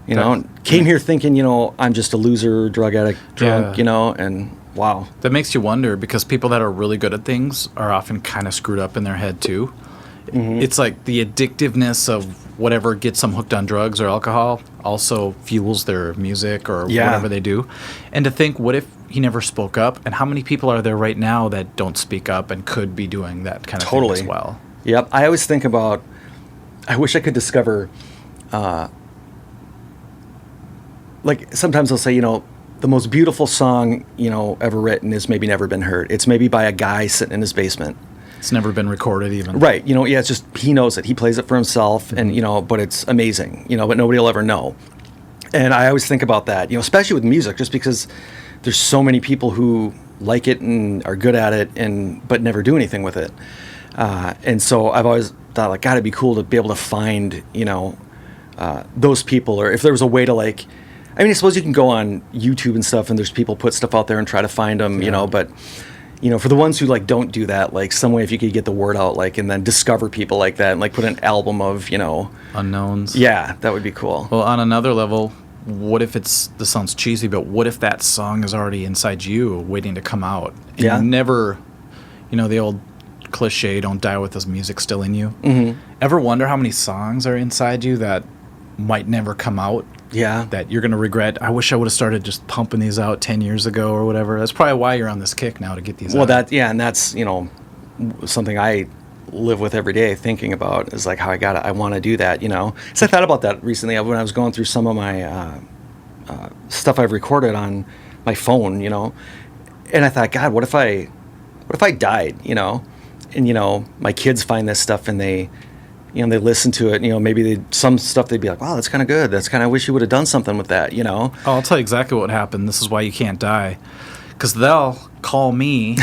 [SPEAKER 1] came here thinking, I'm just a loser, drug addict, drunk, and wow.
[SPEAKER 2] That makes you wonder, because people that are really good at things are often kind of screwed up in their head too. Mm-hmm. It's like the addictiveness of whatever gets them hooked on drugs or alcohol also fuels their music or whatever they do. And to think, what if he never spoke up? And how many people are there right now that don't speak up and could be doing that kind of thing as well?
[SPEAKER 1] Yep. I always think about, I wish I could discover, like sometimes I'll say, the most beautiful song, ever written is maybe never been heard. It's maybe by a guy sitting in his basement.
[SPEAKER 2] It's never been recorded even.
[SPEAKER 1] Right. It's just, he knows it. He plays it for himself, and, but it's amazing, but nobody will ever know. And I always think about that, especially with music, just because there's so many people who like it and are good at it, but never do anything with it. And so I've always thought, like, God, it'd be cool to be able to find, those people, or if there was a way to, like, I suppose you can go on YouTube and stuff, and there's people put stuff out there and try to find them, but, for the ones who, like, don't do that, like, some way if you could get the word out, like, and then discover people like that, and, like, put an album of,
[SPEAKER 2] unknowns.
[SPEAKER 1] Yeah, that would be cool.
[SPEAKER 2] Well, on another level, what if this sounds cheesy, but what if that song is already inside you waiting to come out? And you never, the old cliche, don't die with this music still in you. Mm-hmm. Ever wonder how many songs are inside you that might never come out?
[SPEAKER 1] Yeah.
[SPEAKER 2] That you're going to regret. I wish I would have started just pumping these out 10 years ago or whatever. That's probably why you're on this kick now, to get these out.
[SPEAKER 1] And that's, something I live with every day, thinking about, is like how I want to do that, So I thought about that recently when I was going through some of my stuff I've recorded on my phone, and I thought, God, what if I died, and, my kids find this stuff and they listen to it, maybe some stuff they'd be like, wow, that's kind of good. That's kind of, wish you would have done something with that,
[SPEAKER 2] Oh, I'll tell you exactly what happened. This is why you can't die. Because they'll call me,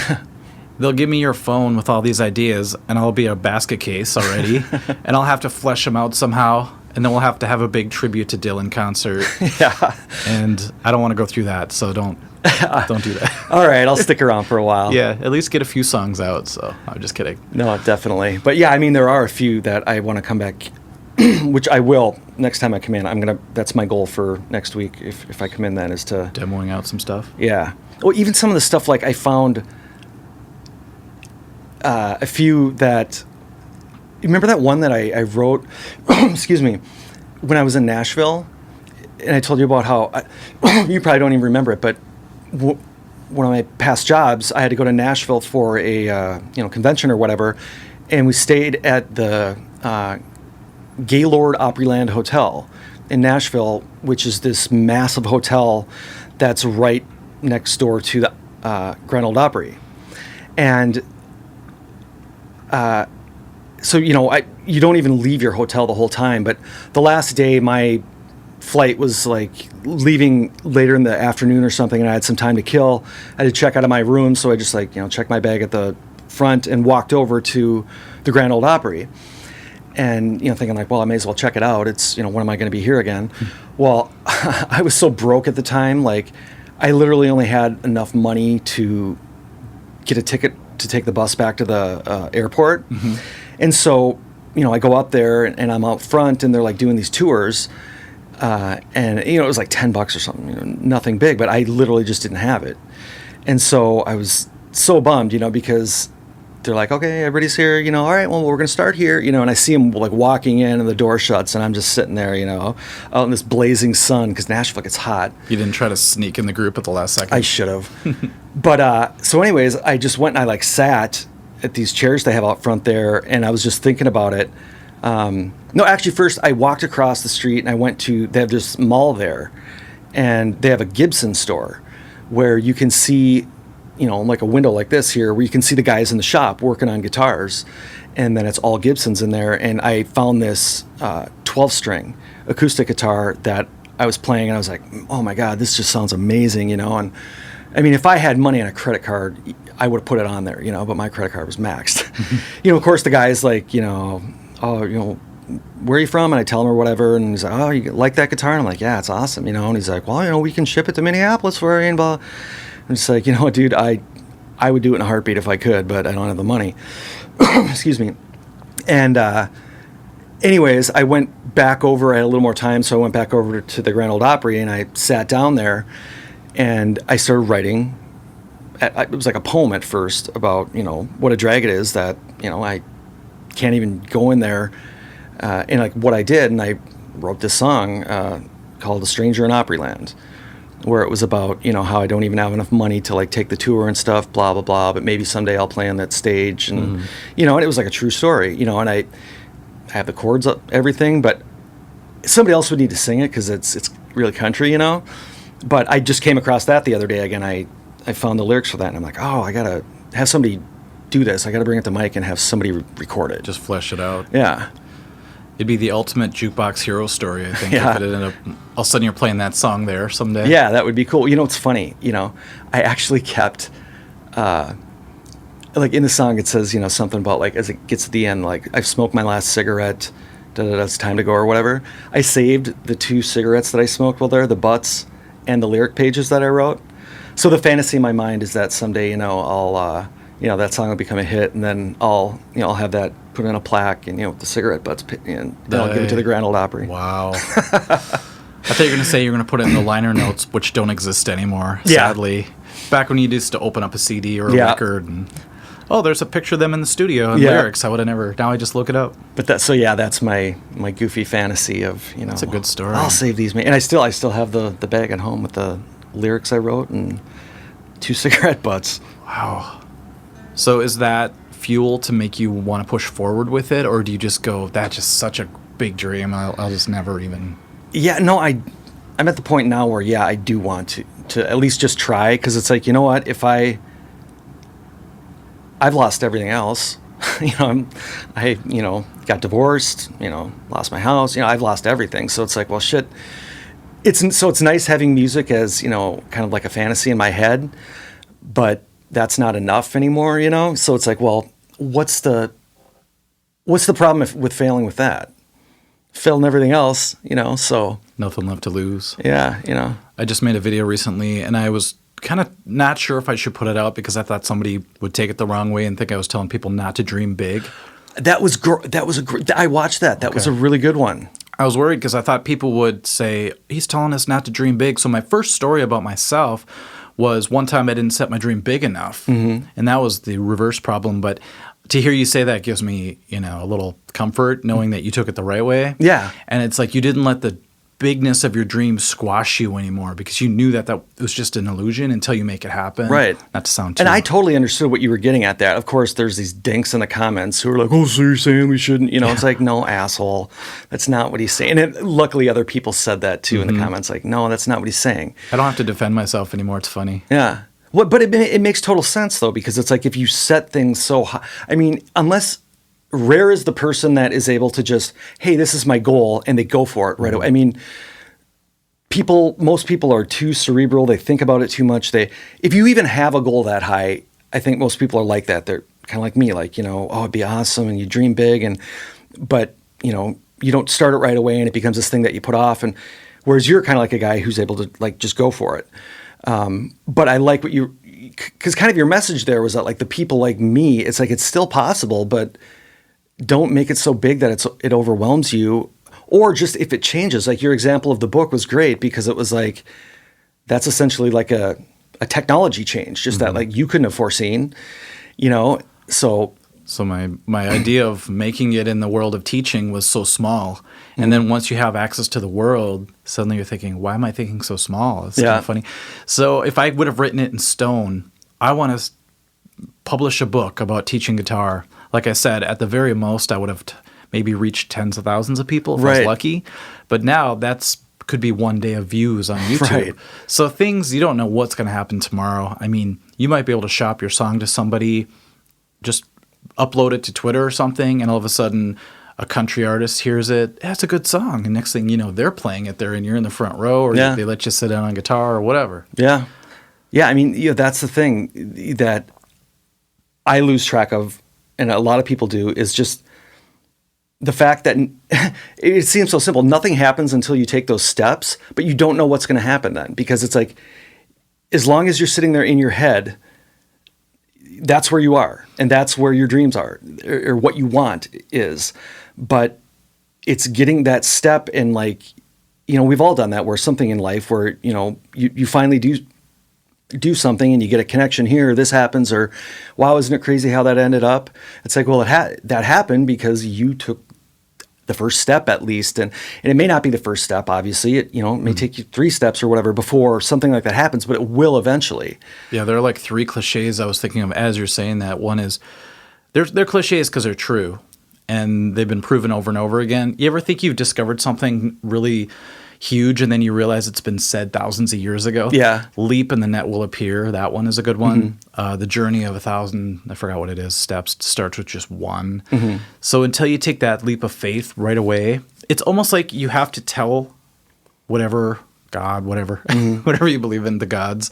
[SPEAKER 2] they'll give me your phone with all these ideas, and I'll be a basket case already, and I'll have to flesh them out somehow, and then we'll have to have a big tribute to Dylan concert.
[SPEAKER 1] Yeah.
[SPEAKER 2] And I don't want to go through that, so don't do that.
[SPEAKER 1] All right, I'll stick around for a while.
[SPEAKER 2] Yeah, at least get a few songs out, so I'm just kidding.
[SPEAKER 1] No, definitely. But yeah, there are a few that I want to come back, which I will next time I come in. That's my goal for next week, if I come in then, is to...
[SPEAKER 2] Demoing out some stuff?
[SPEAKER 1] Yeah. Well, even some of the stuff, like I found a few that... Remember that one that I wrote, excuse me, when I was in Nashville? And I told you about how, you probably don't even remember it, but one of my past jobs, I had to go to Nashville for a convention or whatever, and we stayed at the Gaylord Opryland Hotel in Nashville, which is this massive hotel that's right next door to the Grand Ole Opry. And so, you don't even leave your hotel the whole time, but the last day my flight was like leaving later in the afternoon or something, and I had some time to kill. I had to check out of my room, so I just checked my bag at the front and walked over to the Grand Ole Opry, and thinking like, well, I may as well check it out. It's when am I going to be here again? Well, I was so broke at the time, like I literally only had enough money to get a ticket to take the bus back to the airport. Mm-hmm. And so I go up there and I'm out front, and they're like doing these tours. And it was like $10 or something, nothing big, but I literally just didn't have it. And so I was so bummed, because they're like, okay, everybody's here, all right, well, we're going to start here, and I see them like walking in and the door shuts, and I'm just sitting there, out in this blazing sun, because Nashville gets hot.
[SPEAKER 2] You didn't try to sneak in the group at the last second?
[SPEAKER 1] I should have. But, so anyways, I just went and I like sat at these chairs they have out front there, and I was just thinking about it. No, actually, first I walked across the street and I went to, they have this mall there, and they have a Gibson store where you can see, like a window like this here, where you can see the guys in the shop working on guitars, and then it's all Gibsons in there. And I found this 12-string acoustic guitar that I was playing, and I was like, oh my God, this just sounds amazing, And if I had money on a credit card, I would have put it on there, but my credit card was maxed. Of course, the guy's like, oh, where are you from? And I tell him or whatever, and he's like, oh, you like that guitar? And I'm like, yeah, it's awesome, and he's like, well, we can ship it to Minneapolis for you, and blah. I'm just like, dude, I would do it in a heartbeat if I could, but I don't have the money. Excuse me. And anyways, I went back over. I had a little more time, so I went back over to the Grand Ole Opry, and I sat down there, and I started writing. It was like a poem at first about, what a drag it is that, I can't even go in there, and like what I did, and I wrote this song called "A Stranger in Opryland," where it was about, how I don't even have enough money to like take the tour and stuff, blah blah blah, but maybe someday I'll play on that stage, and and it was like a true story, and I have the chords up, everything, but somebody else would need to sing it because it's really country, But I just came across that the other day again. I found the lyrics for that, and I'm like, oh, I gotta have somebody do this. I gotta bring it to Mike and have somebody record it.
[SPEAKER 2] Just flesh it out.
[SPEAKER 1] Yeah.
[SPEAKER 2] It'd be the ultimate jukebox hero story, I think,
[SPEAKER 1] Yeah.
[SPEAKER 2] if it ended up all of a sudden you're playing that song there someday.
[SPEAKER 1] Yeah, that would be cool. It's funny. I actually kept, like in the song, it says, something about like as it gets to the end, like I've smoked my last cigarette. It's time to go or whatever. I saved the 2 cigarettes that I smoked while there, the butts and the lyric pages that I wrote. So the fantasy in my mind is that someday, I'll, that song will become a hit, and then I'll have that put in a plaque, and with the cigarette butts, and then I'll give it to the Grand Ole Opry.
[SPEAKER 2] Wow. I thought you were going to say you're going to put it in the liner notes, which don't exist anymore,
[SPEAKER 1] Yeah.
[SPEAKER 2] sadly. Back when you used to open up a CD or a
[SPEAKER 1] Yeah.
[SPEAKER 2] record, and there's a picture of them in the studio and
[SPEAKER 1] Yeah.
[SPEAKER 2] lyrics. I would have never. Now I just look it up.
[SPEAKER 1] But that's my goofy fantasy of,
[SPEAKER 2] It's a good story.
[SPEAKER 1] I'll save these, and I still have the bag at home with the lyrics I wrote and 2 cigarette butts.
[SPEAKER 2] Wow. So is that fuel to make you want to push forward with it, or do you just go, that's just such a big dream, I'll just never even...
[SPEAKER 1] Yeah, no, I'm at the point now where, I do want to at least just try, because it's like, you know what, if I've lost everything else. I got divorced, lost my house, I've lost everything. So it's like, well, shit. It's nice having music as, kind of like a fantasy in my head, but that's not enough anymore, So it's like, well, what's the problem with failing with that? Failing everything else, so.
[SPEAKER 2] Nothing left to lose.
[SPEAKER 1] Yeah,
[SPEAKER 2] I just made a video recently, and I was kind of not sure if I should put it out because I thought somebody would take it the wrong way and think I was telling people not to dream big.
[SPEAKER 1] That was I watched that. That was a really good one.
[SPEAKER 2] I was worried because I thought people would say, he's telling us not to dream big. So my first story about myself was one time I didn't set my dream big enough. And that was the reverse problem. But to hear you say that gives me, a little comfort knowing that you took it the right way.
[SPEAKER 1] Yeah.
[SPEAKER 2] And it's like you didn't let the bigness of your dream squash you anymore because you knew that was just an illusion until you make it happen.
[SPEAKER 1] Right.
[SPEAKER 2] Not to sound too...
[SPEAKER 1] And I totally understood what you were getting at that. Of course, there's these dinks in the comments who are like, oh, so you're saying we shouldn't, It's like, no, asshole. That's not what he's saying. And luckily other people said that too in the comments, like, no, that's not what he's saying.
[SPEAKER 2] I don't have to defend myself anymore. It's funny.
[SPEAKER 1] Yeah. But it makes total sense though, because it's like if you set things so high, unless rare is the person that is able to just, hey, this is my goal, and they go for it right away. Most people are too cerebral. They think about it too much. If you even have a goal that high, I think most people are like that. They're kind of like me, like, oh, it'd be awesome, and you dream big, but you don't start it right away, and it becomes this thing that you put off. And whereas you're kind of like a guy who's able to like just go for it. But I like because kind of your message there was that like the people like me, it's like it's still possible, but don't make it so big that it overwhelms you. Or just if it changes, like your example of the book was great because it was like, that's essentially like a technology change, just that like you couldn't have foreseen, so.
[SPEAKER 2] So my idea of making it in the world of teaching was so small. And then once you have access to the world, suddenly you're thinking, why am I thinking so small? It's kind of funny. So if I would have written it in stone, I want to publish a book about teaching guitar. Like I said, at the very most, I would have maybe reached tens of thousands of people if I was lucky. But now could be one day of views on YouTube.
[SPEAKER 1] Right.
[SPEAKER 2] So things, you don't know what's going to happen tomorrow. You might be able to shop your song to somebody, just upload it to Twitter or something, and all of a sudden a country artist hears it. That's a good song. And next thing you know, they're playing it there and you're in the front row, or they let you sit down on guitar or whatever. Yeah.
[SPEAKER 1] Yeah, that's the thing that I lose track of, and a lot of people do, is just the fact that it seems so simple. Nothing happens until you take those steps, but you don't know what's going to happen then, because it's like, as long as you're sitting there in your head, that's where you are, and that's where your dreams are, or what you want is. But it's getting that step and like, we've all done that where something in life where, you finally do something and you get a connection here, this happens, or wow, isn't it crazy how that ended up? It's like, well, that happened because you took the first step at least. And it may not be the first step, obviously. It, may take you 3 steps or whatever before something like that happens, but it will eventually.
[SPEAKER 2] Yeah, there are like 3 cliches I was thinking of as you're saying that. One is, they're cliches because they're true, and they've been proven over and over again. You ever think you've discovered something really huge and then you realize it's been said thousands of years ago?
[SPEAKER 1] Yeah.
[SPEAKER 2] Leap and the net will appear. That one is a good one. The journey of 1,000, I forgot what it is, steps starts with just 1. So until you take that leap of faith right away, it's almost like you have to tell whatever God, whatever, whatever you believe in, the gods,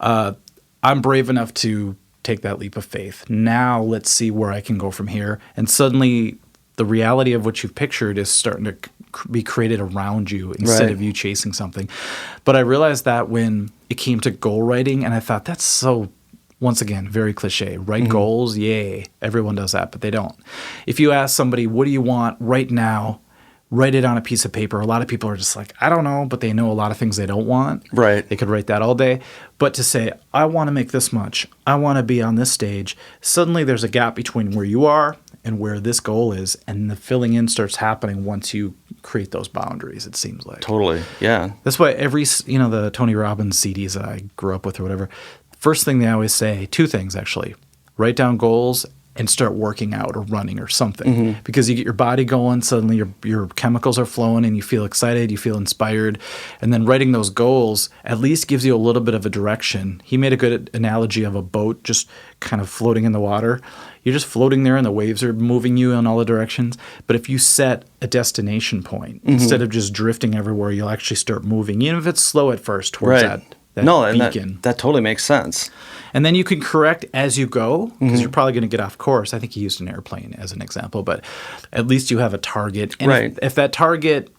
[SPEAKER 2] I'm brave enough to take that leap of faith. Now let's see where I can go from here. And suddenly the reality of what you've pictured is starting to be created around you instead of you chasing something. But I realized that when it came to goal writing, and I thought that's so, once again, very cliche. Write goals, yay. Everyone does that, but they don't. If you ask somebody, what do you want right now? Write it on a piece of paper. A lot of people are just like, I don't know, but they know a lot of things they don't want.
[SPEAKER 1] Right.
[SPEAKER 2] They could write that all day. But to say, I want to make this much, I want to be on this stage, suddenly there's a gap between where you are and where this goal is, and the filling in starts happening once you create those boundaries, it seems like.
[SPEAKER 1] Totally, yeah.
[SPEAKER 2] That's why every, the Tony Robbins CDs that I grew up with or whatever, first thing they always say, 2 things actually, write down goals and start working out or running or something, because you get your body going, suddenly your chemicals are flowing and you feel excited, you feel inspired, and then writing those goals at least gives you a little bit of a direction. He made a good analogy of a boat just kind of floating in the water. You're just floating there and the waves are moving you in all the directions. But if you set a destination point, instead of just drifting everywhere, you'll actually start moving, even if it's slow at first, towards that beacon.
[SPEAKER 1] And that totally makes sense.
[SPEAKER 2] And then you can correct as you go, because you're probably going to get off course. I think he used an airplane as an example, but at least you have a target. And if that target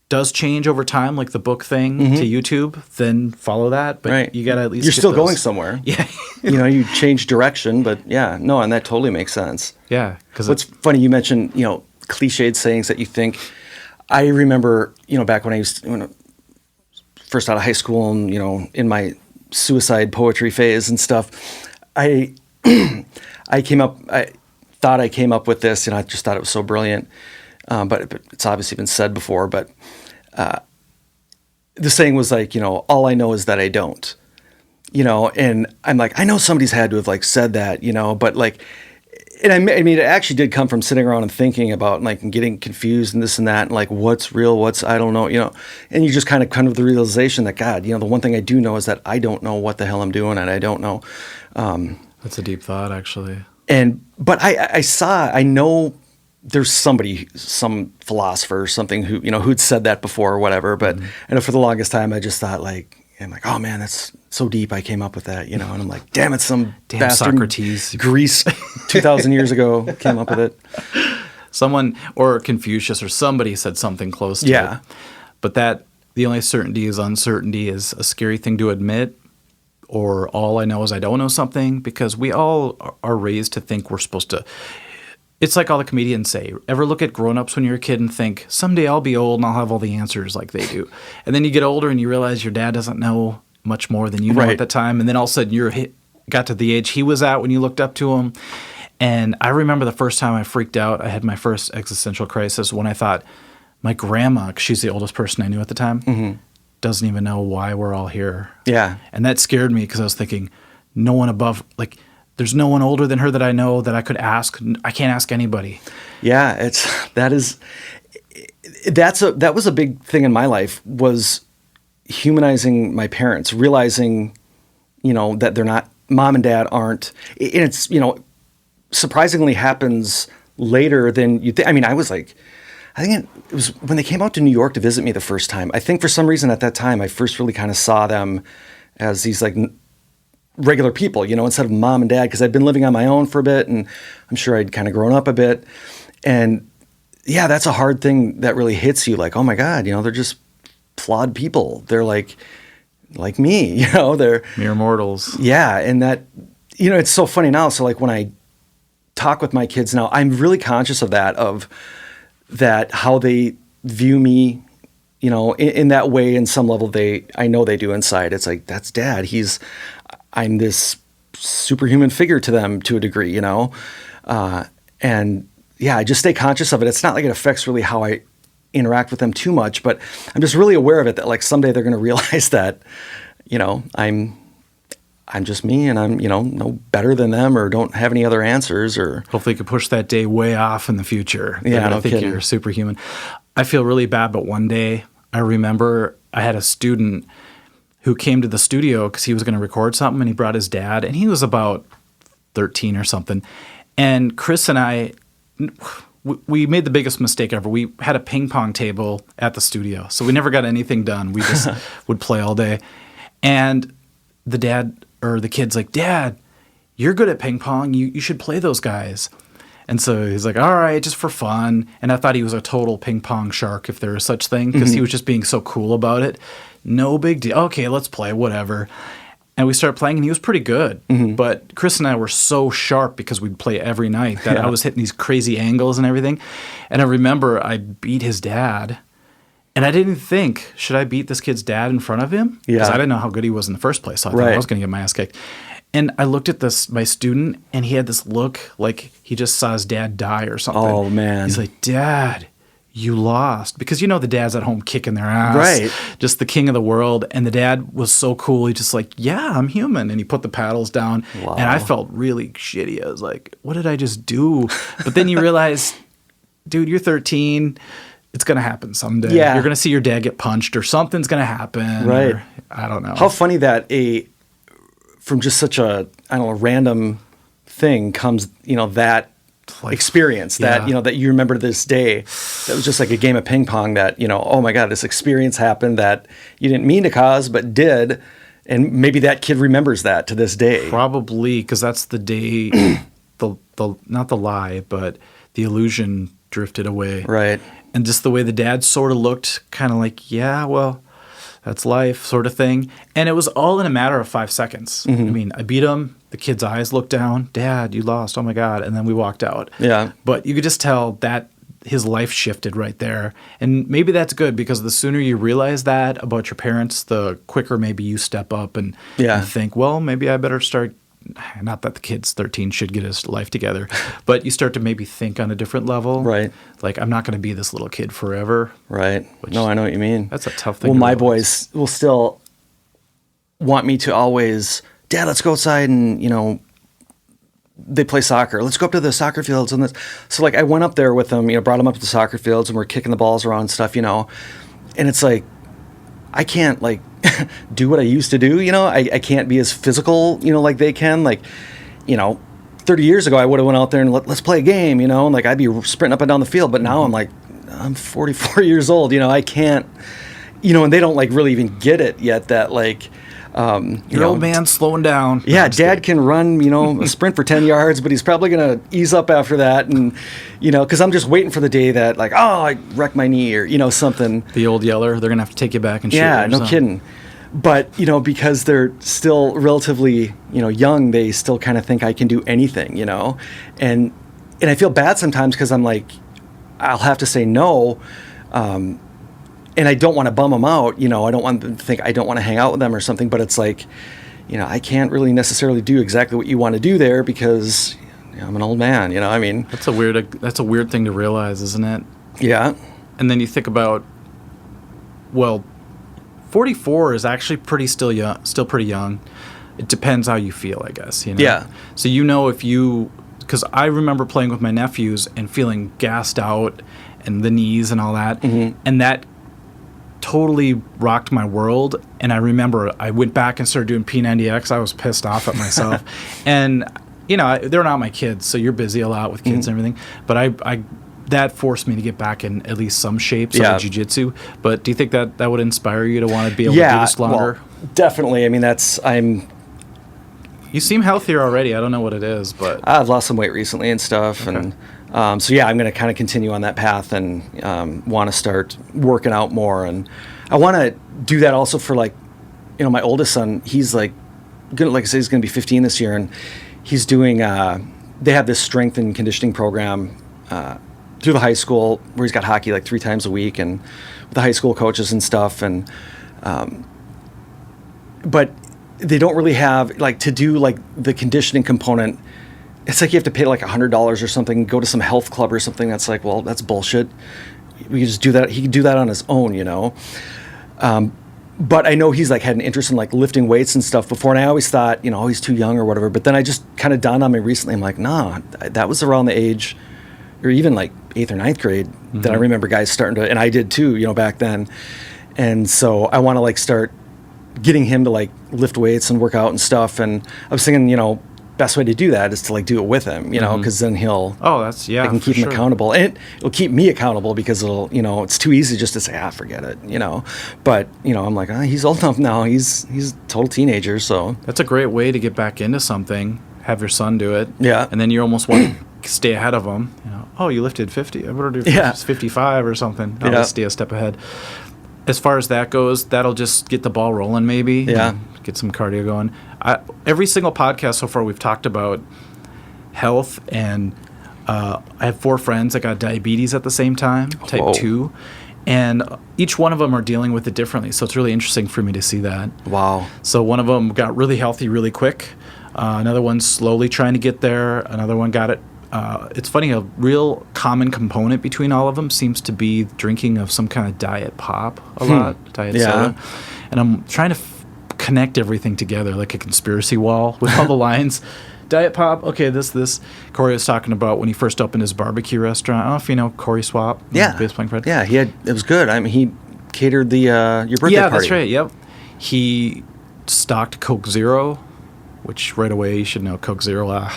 [SPEAKER 2] does change over time, like the book thing to YouTube, then follow that. But you got to at least
[SPEAKER 1] you're still going somewhere.
[SPEAKER 2] Yeah.
[SPEAKER 1] You change direction, but and that totally makes sense.
[SPEAKER 2] Yeah.
[SPEAKER 1] What's funny, you mentioned, cliched sayings that you think. I remember, back when I first out of high school and, in my suicide poetry phase and stuff, I thought I came up with this, and I just thought it was so brilliant. But it's obviously been said before, but the saying was like, all I know is that I don't, and I'm like, I know somebody's had to have said that, but and I mean, it actually did come from sitting around and thinking about and getting confused and this and that, and what's real, what's, I don't know, and you just kind of come to the realization that God, the one thing I do know is that I don't know what the hell I'm doing, and I don't know.
[SPEAKER 2] That's a deep thought, actually.
[SPEAKER 1] But I know there's some philosopher or something who'd said that before or whatever, but I know for the longest time I just thought I'm like, oh man, that's so deep. I came up with that, and I'm like, damn it, some bastard
[SPEAKER 2] Socrates,
[SPEAKER 1] Greece 2,000 years ago came up with it.
[SPEAKER 2] Someone, or Confucius, or somebody said something close to it. But the only certainty is uncertainty is a scary thing to admit, or all I know is I don't know something, because we all are raised to think we're supposed to. It's like all the comedians say. Ever look at grown-ups when you're a kid and think, someday I'll be old and I'll have all the answers like they do. And then you get older and you realize your dad doesn't know much more than you know at the time. And then all of a sudden got to the age he was at when you looked up to him. And I remember the first time I freaked out. I had my first existential crisis when I thought, my grandma, 'cause she's the oldest person I knew at the time, doesn't even know why we're all here. Yeah. And that scared me because I was thinking, no one above, there's no one older than her that I know that I could ask. I can't ask anybody.
[SPEAKER 1] Yeah, that was a big thing in my life, was humanizing my parents, realizing, that they're not, mom and dad aren't, and it's, surprisingly happens later than you think. I mean, I think it was when they came out to New York to visit me the first time. I think for some reason at that time, I first really kind of saw them as these regular people, instead of mom and dad, because I'd been living on my own for a bit, and I'm sure I'd kind of grown up a bit. And yeah, that's a hard thing that really hits you, oh my God, they're just flawed people. They're like me, they're
[SPEAKER 2] mere mortals.
[SPEAKER 1] Yeah. And that, it's so funny now. So when I talk with my kids now, I'm really conscious of that, of that how they view me, in that way, in some level, I know they do inside. It's like, that's Dad. I'm this superhuman figure to them to a degree, and yeah, I just stay conscious of it. It's not like it affects really how I interact with them too much, but I'm just really aware of it, that like someday they're going to realize that, I'm just me, and I'm, no better than them, or don't have any other answers, or
[SPEAKER 2] Hopefully you could push that day way off in the future.
[SPEAKER 1] Yeah, no
[SPEAKER 2] I think
[SPEAKER 1] kidding.
[SPEAKER 2] you're superhuman. I feel really bad, but one day I remember I had a student who came to the studio because he was going to record something, and he brought his dad, and he was about 13 or something. And Chris and I, we made the biggest mistake ever. We had a ping pong table at the studio, so we never got anything done. We just would play all day. And the dad or the kid's like, Dad, you're good at ping pong. You should play those guys. And so he's like, all right, just for fun. And I thought he was a total ping pong shark, if there is such thing, because he was just being so cool about it. No big deal. Okay, let's play, whatever. And we started playing, and he was pretty good. But Chris and I were so sharp because we'd play every night that I was hitting these crazy angles and everything. And I remember I beat his dad. And I didn't think, should I beat this kid's dad in front of him? Because I didn't know how good he was in the first place. So I thought I was going to get my ass kicked. And I looked at my student, and he had this look like he just saw his dad die or something.
[SPEAKER 1] Oh, man.
[SPEAKER 2] He's like, Dad, you lost. Because the dad's at home kicking their ass.
[SPEAKER 1] Right.
[SPEAKER 2] Just the king of the world. And the dad was so cool. He just like, yeah, I'm human. And he put the paddles down.
[SPEAKER 1] Wow.
[SPEAKER 2] And I felt really shitty. I was like, what did I just do? But then you realize, dude, you're 13. It's going to happen someday.
[SPEAKER 1] Yeah.
[SPEAKER 2] You're going to see your dad get punched, or something's going to happen.
[SPEAKER 1] Right.
[SPEAKER 2] Or, I don't know.
[SPEAKER 1] How funny that from just such a, random thing comes, that experience that, that you remember to this day. That was just like a game of ping pong that, oh my God, this experience happened that you didn't mean to cause, but did. And maybe that kid remembers that to this day.
[SPEAKER 2] Probably, because that's the day, not the lie, but the illusion drifted away.
[SPEAKER 1] Right.
[SPEAKER 2] And just the way the dad sort of looked, kind of like, yeah, well, that's life, sort of thing. And it was all in a matter of 5 seconds. I mean, I beat him. The kid's eyes looked down. Dad, you lost. Oh my God. And then we walked out. Yeah. But you could just tell that his life shifted right there. And maybe that's good, because the sooner you realize that about your parents, the quicker maybe you step up and think, well, maybe I better start. Not that the kid's 13 should get his life together, but you start to maybe think on a different level. Right. Like, I'm not going to be this little kid forever.
[SPEAKER 1] Right. No, I know what you mean.
[SPEAKER 2] That's a tough thing.
[SPEAKER 1] Well, my boys will still want me to always, Dad, let's go outside and, they play soccer. Let's go up to the soccer fields and this. So like I went up there with them, brought them up to the soccer fields, and we're kicking the balls around and stuff, and it's like, I can't like do what I used to do, I can't be as physical, like they can. Like, 30 years ago, I would have went out there and let's play a game, and like I'd be sprinting up and down the field. But now I'm like, I'm 44 years old, I can't, and they don't like really even get it yet that like,
[SPEAKER 2] your old man slowing down.
[SPEAKER 1] Yeah, Dad can run, a sprint for 10 yards, but he's probably going to ease up after that. And, because I'm just waiting for the day that like, oh, I wrecked my knee or, something.
[SPEAKER 2] The old yeller, they're going to have to take you back and shoot.
[SPEAKER 1] Yeah, no kidding. But, because they're still relatively, young, they still kind of think I can do anything, And I feel bad sometimes because I'm like, I'll have to say no. And I don't want to bum them out, I don't want them to think I don't want to hang out with them or something, but it's like, I can't really necessarily do exactly what you want to do there because I'm an old man, I mean.
[SPEAKER 2] That's a weird thing to realize, isn't it?
[SPEAKER 1] Yeah.
[SPEAKER 2] And then you think about, well, 44 is actually still pretty young. It depends how you feel, I guess,
[SPEAKER 1] Yeah.
[SPEAKER 2] So because I remember playing with my nephews and feeling gassed out and the knees and all that, and that totally rocked my world. And I remember I went back and started doing P90X. I was pissed off at myself. And, they're not my kids, so you're busy a lot with kids and everything. But I that forced me to get back in at least some shape, of jiu-jitsu. But do you think that would inspire you to want to be able to do this longer?
[SPEAKER 1] Well, definitely. I mean,
[SPEAKER 2] you seem healthier already. I don't know what it is, but
[SPEAKER 1] I've lost some weight recently and stuff. Okay. And so yeah, I'm going to kind of continue on that path and want to start working out more. And I want to do that also for like, my oldest son. He's like, like I said, he's going to be 15 this year, and he's doing. They have this strength and conditioning program through the high school where he's got hockey like 3 times a week and with the high school coaches and stuff. And, but they don't really have like to do like the conditioning component. It's like you have to pay like $100 or something, go to some health club or something. That's like, well, that's bullshit. We can just do that. He can do that on his own, you know? But I know he's like had an interest in like lifting weights and stuff before. And I always thought, you know, oh, he's too young or whatever. But then I just kind of dawned on me recently. I'm like, nah, that was around the age, or even like 8th or 9th grade that I remember guys starting to, and I did too, you know, back then. And so I want to like start getting him to like lift weights and work out and stuff. And I was thinking, you know, best way to do that is to like do it with him, you know, because then he'll, I can keep him accountable, and it'll keep me accountable because it'll, you know, it's too easy just to say, forget it, you know. But you know, I'm like, he's old enough now. He's a total teenager, so
[SPEAKER 2] that's a great way to get back into something. Have your son do it,
[SPEAKER 1] yeah,
[SPEAKER 2] and then you almost want to stay ahead of him. You know, oh, you lifted 50. I better do 55 or something. I'll stay a step ahead. As far as that goes, that'll just get the ball rolling, maybe.
[SPEAKER 1] Yeah.
[SPEAKER 2] Get some cardio going. Every single podcast so far, we've talked about health, and I have 4 friends that got diabetes at the same time, type 2, and each one of them are dealing with it differently. So it's really interesting for me to see that.
[SPEAKER 1] Wow.
[SPEAKER 2] So one of them got really healthy really quick. Another one's slowly trying to get there. Another one got it. It's funny, a real common component between all of them seems to be drinking of some kind of diet pop a lot, diet soda. And I'm trying to connect everything together like a conspiracy wall with all the lines. Diet pop, okay, this. Corey was talking about when he first opened his barbecue restaurant. I don't know if you know Corey Swap. Bass playing friend.
[SPEAKER 1] Yeah, it was good. I mean, he catered the your birthday party.
[SPEAKER 2] Yeah, that's right, yep. He stocked Coke Zero, which right away you should know Coke Zero.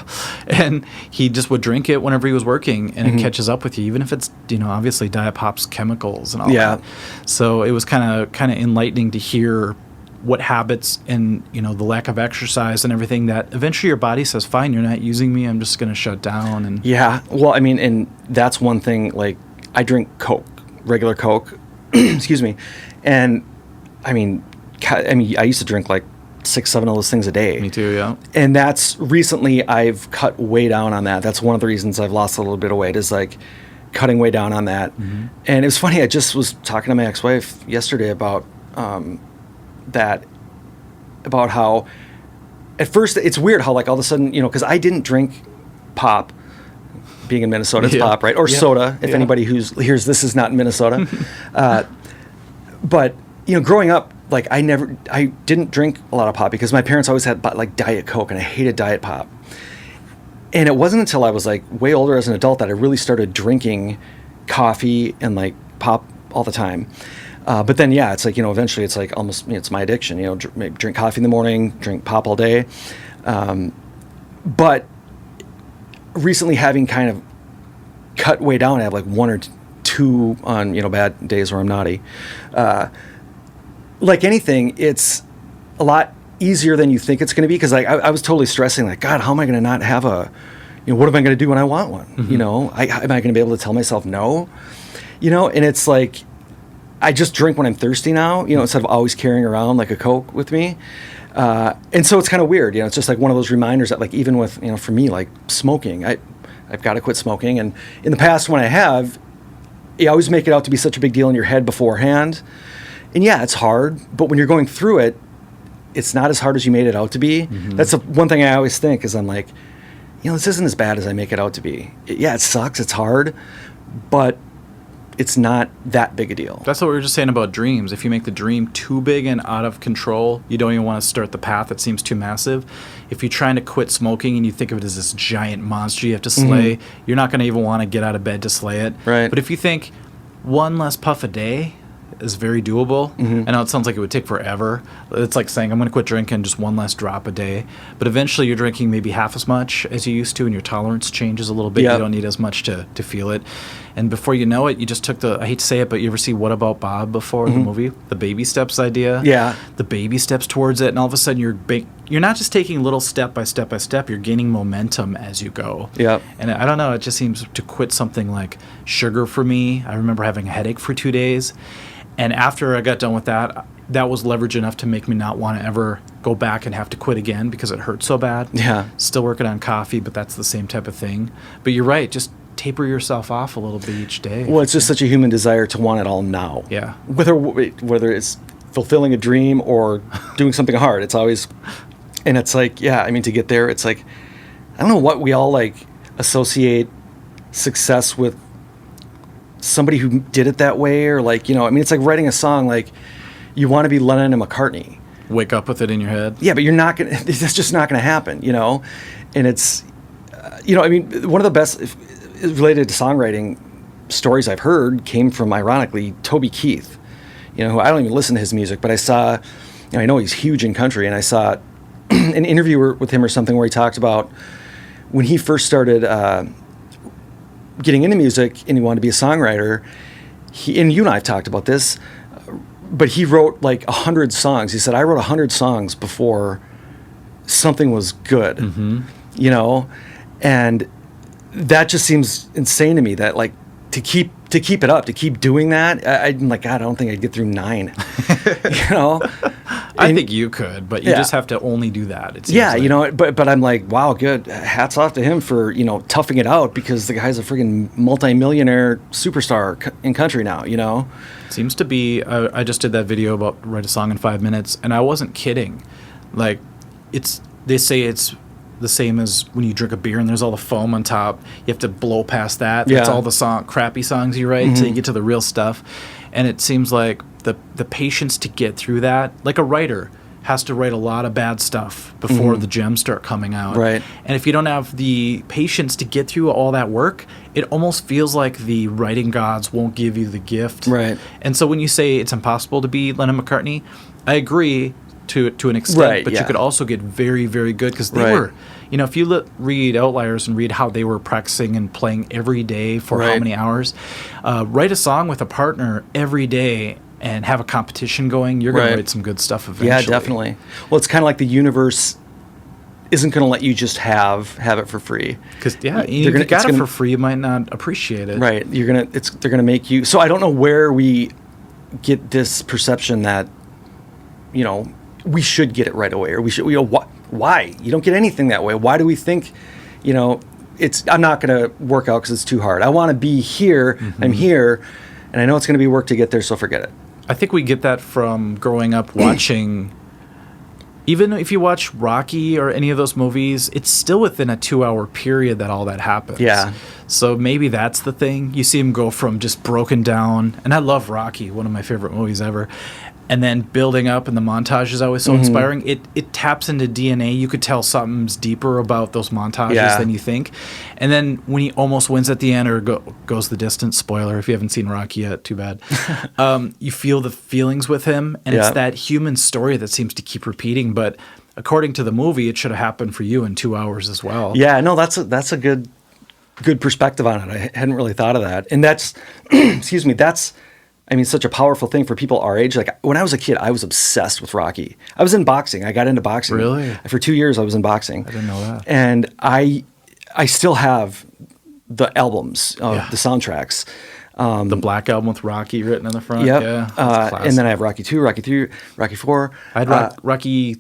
[SPEAKER 2] And he just would drink it whenever he was working, and it catches up with you, even if it's, you know, obviously Diet Pop's chemicals and all that. So it was kind of enlightening to hear what habits and, you know, the lack of exercise and everything that eventually your body says, fine, you're not using me, I'm just going to shut down. And
[SPEAKER 1] well, I mean, and that's one thing, like I drink Coke, regular Coke, excuse me. And I mean, I used to drink like 6-7 of those things a day.
[SPEAKER 2] Me too, yeah.
[SPEAKER 1] And that's recently I've cut way down on that. That's one of the reasons I've lost a little bit of weight, is like cutting way down on that. And it was funny, I just was talking to my ex-wife yesterday about about how at first it's weird how like all of a sudden, you know, because I didn't drink pop. Being in Minnesota, it's pop, right? Or soda, if anybody who hears this is not in Minnesota. But you know, growing up, like I didn't drink a lot of pop because my parents always had like Diet Coke, and I hated Diet Pop. And it wasn't until I was like way older as an adult that I really started drinking coffee and like pop all the time. But then, it's like, you know, eventually it's like almost, you know, it's my addiction, you know, drink coffee in the morning, drink pop all day. But recently having kind of cut way down, I have like 1 or 2 on, you know, bad days where I'm naughty. Like anything, it's a lot easier than you think it's going to be. Cause like, I was totally stressing like, God, how am I going to not have you know, what am I going to do when I want one? You know, am I going to be able to tell myself no? You know, and it's like, I just drink when I'm thirsty now, you know, instead of always carrying around like a Coke with me. And so it's kind of weird, you know, it's just like one of those reminders that like, even with, you know, for me, like smoking, I've got to quit smoking. And in the past when I have, you always make it out to be such a big deal in your head beforehand. And it's hard, but when you're going through it, it's not as hard as you made it out to be. That's the one thing I always think is I'm like, you know, this isn't as bad as I make it out to be. It sucks, it's hard, but it's not that big a deal.
[SPEAKER 2] That's what we were just saying about dreams. If you make the dream too big and out of control, you don't even want to start the path that seems too massive. If you're trying to quit smoking and you think of it as this giant monster you have to slay, you're not going to even want to get out of bed to slay it.
[SPEAKER 1] Right.
[SPEAKER 2] But if you think one less puff a day is very doable, I know it sounds like it would take forever. It's like saying I'm going to quit drinking just one less drop a day. But eventually you're drinking maybe half as much as you used to, and your tolerance changes a little bit. You don't need as much to feel it. And before you know it, you just took I hate to say it, but you ever see What About Bob before, the movie? The baby steps idea?
[SPEAKER 1] Yeah.
[SPEAKER 2] The baby steps towards it, and all of a sudden you're not just taking little step by step by step, you're gaining momentum as you go.
[SPEAKER 1] Yeah.
[SPEAKER 2] And I don't know, it just seems to quit something like sugar for me. I remember having a headache for 2 days. And after I got done with that, that was leverage enough to make me not want to ever go back and have to quit again because it hurt so bad.
[SPEAKER 1] Yeah.
[SPEAKER 2] Still working on coffee, but that's the same type of thing. But you're right, just taper yourself off a little bit each day.
[SPEAKER 1] Well, it's just such a human desire to want it all now.
[SPEAKER 2] Yeah.
[SPEAKER 1] Whether it's fulfilling a dream or doing something hard, it's always, and it's like, yeah, I mean, to get there, it's like, I don't know what we all like associate success with somebody who did it that way, or like, you know, I mean, it's like writing a song, like you want to be Lennon and McCartney.
[SPEAKER 2] Wake up with it in your head.
[SPEAKER 1] Yeah, but you're not going to, that's just not going to happen, you know? And it's, you know, I mean, one of the best related to songwriting stories I've heard came from, ironically, Toby Keith, you know, who I don't even listen to his music, but I saw, you know, I know he's huge in country, and I saw an interview with him or something where he talked about when he first started getting into music and he wanted to be a songwriter, and you and I have talked about this, but he wrote like 100 songs. He said, I wrote 100 songs before something was good, you know? And that just seems insane to me, that like to keep it up, to keep doing that. I'm like, God, I don't think I'd get through 9, you know?
[SPEAKER 2] I think you could, but you just have to only do that. It seems like.
[SPEAKER 1] You know, but I'm like, wow, good. Hats off to him for, you know, toughing it out, because the guy's a friggin' multi-millionaire superstar in country now, you know?
[SPEAKER 2] Seems to be, I just did that video about write a song in 5 minutes, and I wasn't kidding. Like, they say it's the same as when you drink a beer and there's all the foam on top. You have to blow past that. That's all the crappy songs you write until you get to the real stuff. And it seems like the patience to get through that, like a writer has to write a lot of bad stuff before the gems start coming out.
[SPEAKER 1] Right.
[SPEAKER 2] And if you don't have the patience to get through all that work, it almost feels like the writing gods won't give you the gift.
[SPEAKER 1] Right.
[SPEAKER 2] And so when you say it's impossible to be Lennon McCartney, I agree to an extent, but you could also get very, very good, because they were, you know, if you read Outliers and read how they were practicing and playing every day for how many hours, write a song with a partner every day and have a competition going, you're going to write some good stuff eventually.
[SPEAKER 1] Yeah, definitely. Well, it's kind of like the universe isn't going to let you just have it for free.
[SPEAKER 2] Because if you got it for free, you might not appreciate it.
[SPEAKER 1] Right. They're gonna make you. So I don't know where we get this perception that, you know, we should get it right away, or we should. You know, why? You don't get anything that way. Why do we think, you know, I'm not going to work out because it's too hard. I want to be here. I'm here, and I know it's going to be work to get there. So forget it.
[SPEAKER 2] I think we get that from growing up watching. Even if you watch Rocky or any of those movies, it's still within a 2-hour period that all that happens.
[SPEAKER 1] Yeah.
[SPEAKER 2] So maybe that's the thing. You see him go from just broken down, and I love Rocky, one of my favorite movies ever, and then building up, and the montage is always so inspiring. It taps into DNA. You could tell something's deeper about those montages than you think. And then when he almost wins at the end, or goes the distance, spoiler if you haven't seen Rocky yet, too bad, you feel the feelings with him, and it's that human story that seems to keep repeating. But according to the movie, it should have happened for you in 2 hours as well.
[SPEAKER 1] Yeah, no, that's a good perspective on it. I hadn't really thought of that. And that's, excuse me, that's, I mean, such a powerful thing for people our age. Like, when I was a kid, I was obsessed with Rocky. I was in boxing. I got into boxing.
[SPEAKER 2] Really?
[SPEAKER 1] For 2 years, I was in boxing.
[SPEAKER 2] I didn't know that.
[SPEAKER 1] And I still have the albums, the soundtracks.
[SPEAKER 2] The Black Album with Rocky written on the front.
[SPEAKER 1] Yep.
[SPEAKER 2] Yeah.
[SPEAKER 1] And then I have Rocky 2, Rocky 3, Rocky 4.
[SPEAKER 2] I had Rocky,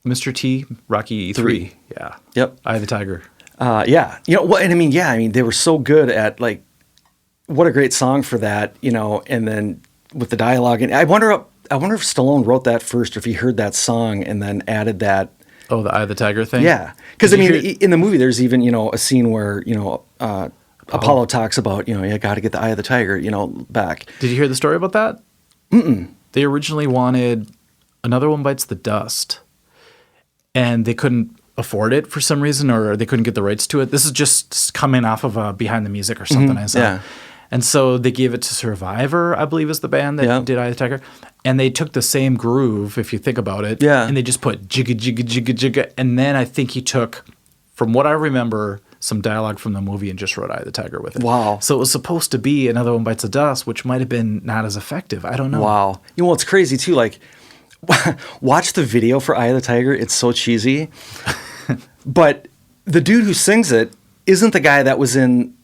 [SPEAKER 2] Mr. T, Rocky 3. Yeah.
[SPEAKER 1] Yep.
[SPEAKER 2] Eye of the Tiger.
[SPEAKER 1] Yeah. You know, well, and I mean, they were so good at, like, what a great song for that, you know, and then with the dialogue. And I wonder if Stallone wrote that first, or if he heard that song and then added that.
[SPEAKER 2] Oh, the Eye of the Tiger thing?
[SPEAKER 1] Yeah. Because, I mean, in the movie, there's even, you know, a scene where, you know, Apollo talks about, you know, you got to get the Eye of the Tiger, you know, back.
[SPEAKER 2] Did you hear the story about that? They originally wanted Another One Bites the Dust, and they couldn't afford it for some reason, or they couldn't get the rights to it. This is just coming off of Behind the Music or something I saw. Yeah. And so they gave it to Survivor, I believe is the band that did Eye of the Tiger. And they took the same groove, if you think about it, and they just put jigga, jigga, jigga, jigga. And then I think he took, from what I remember, some dialogue from the movie and just wrote Eye of the Tiger with it.
[SPEAKER 1] Wow.
[SPEAKER 2] So it was supposed to be Another One Bites the Dust, which might have been not as effective. I don't know.
[SPEAKER 1] Wow. You know what's crazy too? Like, watch the video for Eye of the Tiger. It's so cheesy. But the dude who sings it isn't the guy that was in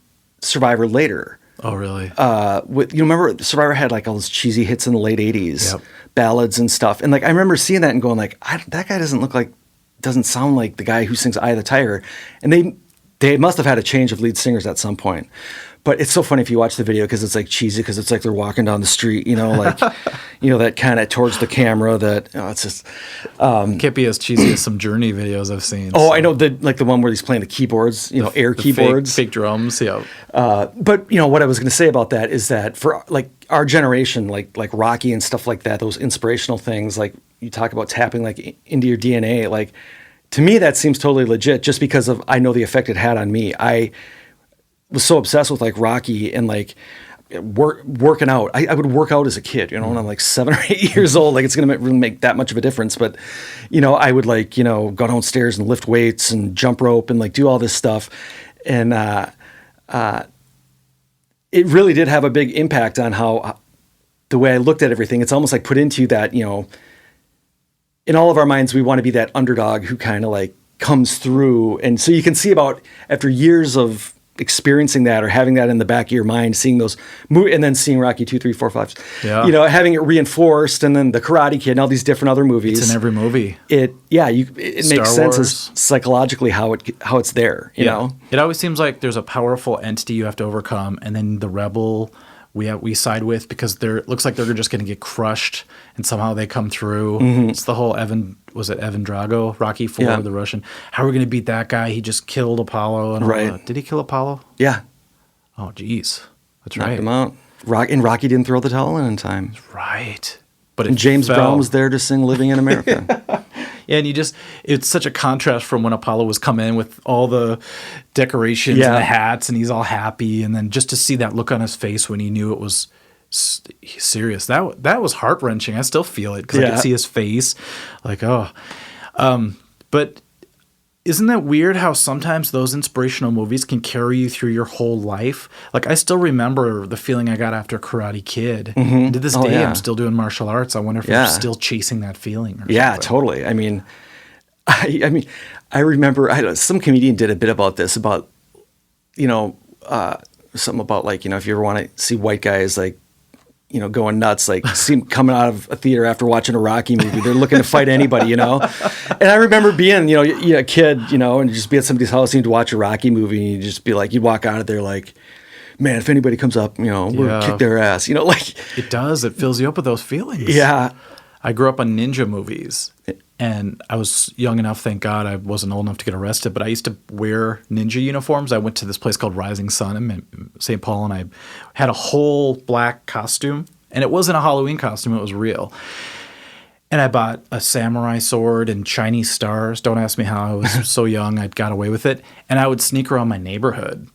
[SPEAKER 1] Survivor later.
[SPEAKER 2] Oh, really?
[SPEAKER 1] You remember Survivor had like all those cheesy hits in the late 80s, ballads and stuff. And like, I remember seeing that and going like, that guy doesn't sound like the guy who sings Eye of the Tiger. And they must have had a change of lead singers at some point. But it's so funny if you watch the video because it's like cheesy because it's like they're walking down the street, like, that kind of towards the camera that, it's just.
[SPEAKER 2] Can't be as cheesy as some Journey videos I've seen.
[SPEAKER 1] Oh, so. I know the one where he's playing the keyboards, air keyboards.
[SPEAKER 2] Fake drums, yeah.
[SPEAKER 1] But, what I was going to say about that is that for like our generation, like Rocky and stuff like that, those inspirational things, like you talk about tapping like into your DNA, like to me, that seems totally legit just because of, I know the effect it had on me. I was so obsessed with like Rocky and like working out. I would work out as a kid, when I'm like 7 or 8 years old, like it's going to really make that much of a difference. But, I would like, go downstairs and lift weights and jump rope and like do all this stuff. And it really did have a big impact on how the way I looked at everything. It's almost like put into that, in all of our minds, we want to be that underdog who kind of like comes through. And so you can see about after years of experiencing that or having that in the back of your mind, seeing those and then seeing Rocky 2, 3, 4, 5, having it reinforced, and then the Karate Kid and all these different other movies.
[SPEAKER 2] It's in every movie.
[SPEAKER 1] It makes sense as psychologically how it's there, you know?
[SPEAKER 2] It always seems like there's a powerful entity you have to overcome, and then the rebel we side with because it looks like they're just going to get crushed, and somehow they come through. Mm-hmm. It's the whole Evan Drago, Rocky IV, the Russian. How are we going to beat that guy? He just killed Apollo. And all that. Did he kill Apollo?
[SPEAKER 1] Yeah.
[SPEAKER 2] Oh, geez. That's
[SPEAKER 1] Knocked
[SPEAKER 2] right.
[SPEAKER 1] him out. And Rocky didn't throw the towel in time.
[SPEAKER 2] Right. But
[SPEAKER 1] James Brown was there to sing Living in America.
[SPEAKER 2] Yeah, and it's such a contrast from when Apollo was coming in with all the decorations and the hats, and he's all happy, and then just to see that look on his face when he knew it was serious, that was heart-wrenching. I still feel it because I could see his face, like, but isn't that weird how sometimes those inspirational movies can carry you through your whole life? Like, I still remember the feeling I got after Karate Kid. Mm-hmm. To this day, I'm still doing martial arts. I wonder if I'm still chasing that feeling.
[SPEAKER 1] Yeah, totally. I mean, I remember some comedian did a bit about this, about, something about like, if you ever want to see white guys like, going nuts, like coming out of a theater after watching a Rocky movie. They're looking to fight anybody, And I remember being, a kid, and just be at somebody's house and you'd watch a Rocky movie and you'd just be like, you'd walk out of there like, man, if anybody comes up, we'll kick their ass, like.
[SPEAKER 2] It does. It fills you up with those feelings.
[SPEAKER 1] Yeah.
[SPEAKER 2] I grew up on ninja movies. And I was young enough, thank God I wasn't old enough to get arrested, but I used to wear ninja uniforms. I went to this place called Rising Sun in St. Paul, and I had a whole black costume. And it wasn't a Halloween costume, it was real. And I bought a samurai sword and Chinese stars. Don't ask me how. I was so young, I got away with it. And I would sneak around my neighborhood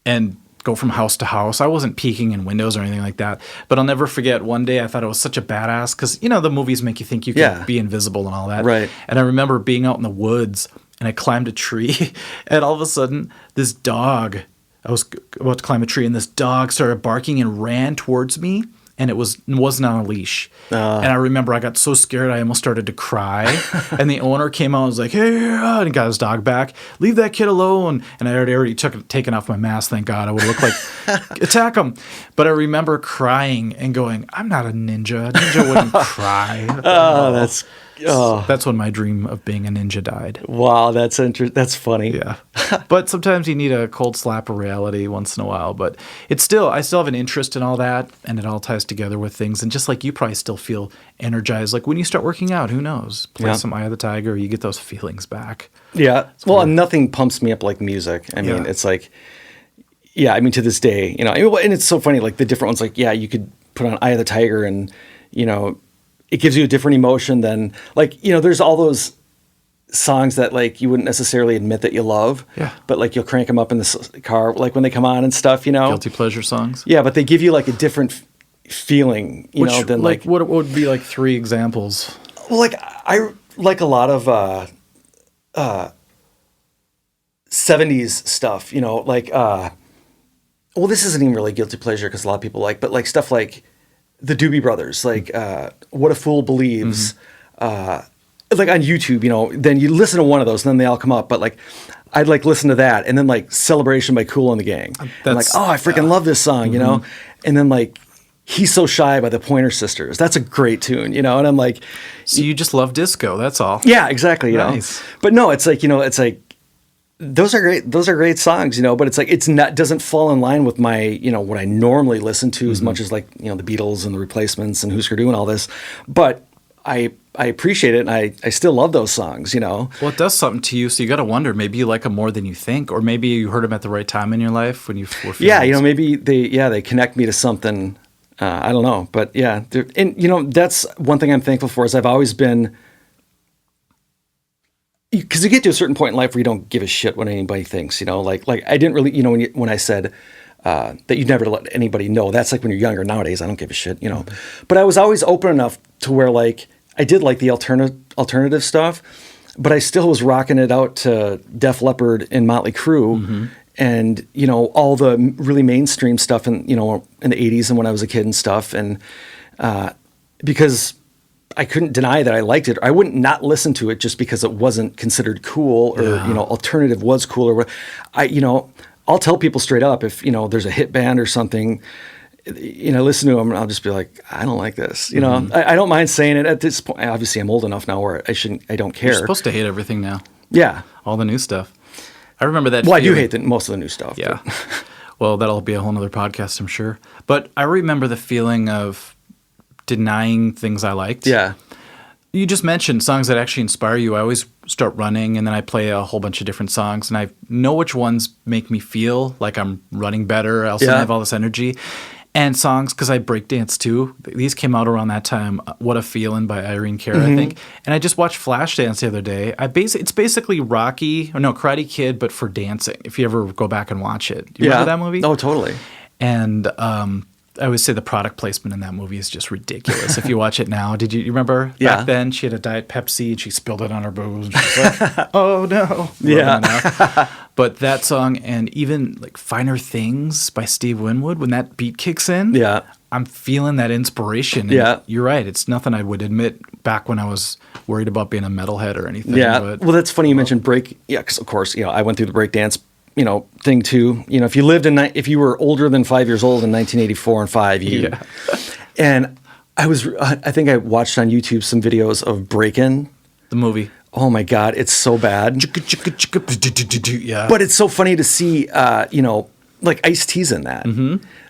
[SPEAKER 2] and go from house to house. I wasn't peeking in windows or anything like that. But I'll never forget, one day I thought it was such a badass because, the movies make you think you can be invisible and all that.
[SPEAKER 1] Right.
[SPEAKER 2] And I remember being out in the woods and I climbed a tree and all of a sudden this dog, I was about to climb a tree and this dog started barking and ran towards me. And it wasn't on a leash. And I remember I got so scared I almost started to cry. And the owner came out and was like, hey, and he got his dog back. Leave that kid alone. And I already taken off my mask, thank God. I would look like, attack him. But I remember crying and going, I'm not a ninja. A ninja wouldn't cry. That's when my dream of being a ninja died.
[SPEAKER 1] Wow, that's interesting. That's funny.
[SPEAKER 2] Yeah. But sometimes you need a cold slap of reality once in a while. But I still have an interest in all that, and it all ties together with things. And just like you probably still feel energized. Like when you start working out, who knows? Play some Eye of the Tiger, you get those feelings back.
[SPEAKER 1] Yeah. And nothing pumps me up like music. I mean, it's like, to this day, and it's so funny, like the different ones, like, you could put on Eye of the Tiger and, it gives you a different emotion than like, there's all those songs that like you wouldn't necessarily admit that you love, but like you'll crank them up in the car, like when they come on and stuff,
[SPEAKER 2] Guilty pleasure songs.
[SPEAKER 1] Yeah, but they give you like a different feeling, than like
[SPEAKER 2] what would be like 3 examples?
[SPEAKER 1] Well, like I like a lot of 70s stuff, like well, this isn't even really guilty pleasure because a lot of people like, but like stuff like the Doobie Brothers, like What a Fool Believes, like on YouTube, then you listen to one of those and then they all come up. But like, I'd like listen to that and then like Celebration by Kool and the Gang. And like, I freaking love this song, and then like He's So Shy by the Pointer Sisters. That's a great tune, and I'm like.
[SPEAKER 2] So you just love disco, that's all.
[SPEAKER 1] Yeah, exactly,
[SPEAKER 2] Nice.
[SPEAKER 1] But no, it's like, it's like those are great. Those are great songs, but it's like it's not doesn't fall in line with my what I normally listen to as much as like the Beatles and the Replacements and Husker Du and all this. But I appreciate it, and I still love those songs.
[SPEAKER 2] Well, it does something to you, so you got to wonder, maybe you like them more than you think, or maybe you heard them at the right time in your life when you were feeling
[SPEAKER 1] maybe they connect me to something. I don't know, but yeah, and that's one thing I'm thankful for is I've always been. Because you get to a certain point in life where you don't give a shit what anybody thinks, like I didn't really, when I said that you'd never let anybody know, that's like when you're younger. Nowadays, I don't give a shit, But I was always open enough to where like I did like the alternative stuff, but I still was rocking it out to Def Leppard and Motley Crue, and all the really mainstream stuff in in the '80s and when I was a kid and stuff, and because I couldn't deny that I liked it. I wouldn't not listen to it just because it wasn't considered cool or, alternative was cool or what. I'll tell people straight up if, there's a hit band or something, listen to them and I'll just be like, I don't like this. I don't mind saying it at this point. Obviously I'm old enough now where I don't care.
[SPEAKER 2] You're supposed to hate everything now.
[SPEAKER 1] Yeah.
[SPEAKER 2] All the new stuff. I remember that.
[SPEAKER 1] Well, I do hate most of the new stuff.
[SPEAKER 2] Yeah. Well, that'll be a whole nother podcast, I'm sure. But I remember the feeling of denying things I liked.
[SPEAKER 1] Yeah.
[SPEAKER 2] You just mentioned songs that actually inspire you. I always start running and then I play a whole bunch of different songs and I know which ones make me feel like I'm running better. I also have all this energy. And songs, because I breakdance too. These came out around that time. What a Feeling by Irene Cara, I think. And I just watched Flashdance the other day. It's basically Karate Kid, but for dancing, if you ever go back and watch it. Do you remember that movie?
[SPEAKER 1] Oh, totally.
[SPEAKER 2] And I would say the product placement in that movie is just ridiculous. If you watch it now, did you remember back then she had a Diet Pepsi and she spilled it on her boobs and she was like, oh no.
[SPEAKER 1] Yeah.
[SPEAKER 2] But that song and even like Finer Things by Steve Winwood, when that beat kicks in, I'm feeling that inspiration. And you're right. It's nothing I would admit back when I was worried about being a metalhead or anything.
[SPEAKER 1] Yeah.
[SPEAKER 2] But,
[SPEAKER 1] well, that's funny you mentioned break. Yeah, because of course, I went through the breakdance thing too. If you were older than 5 years old in 1984 and 5, and I think I watched on YouTube some videos of Breakin'.
[SPEAKER 2] The movie.
[SPEAKER 1] Oh my God, it's so bad.
[SPEAKER 2] Yeah.
[SPEAKER 1] But it's so funny to see, like Ice-T's in that.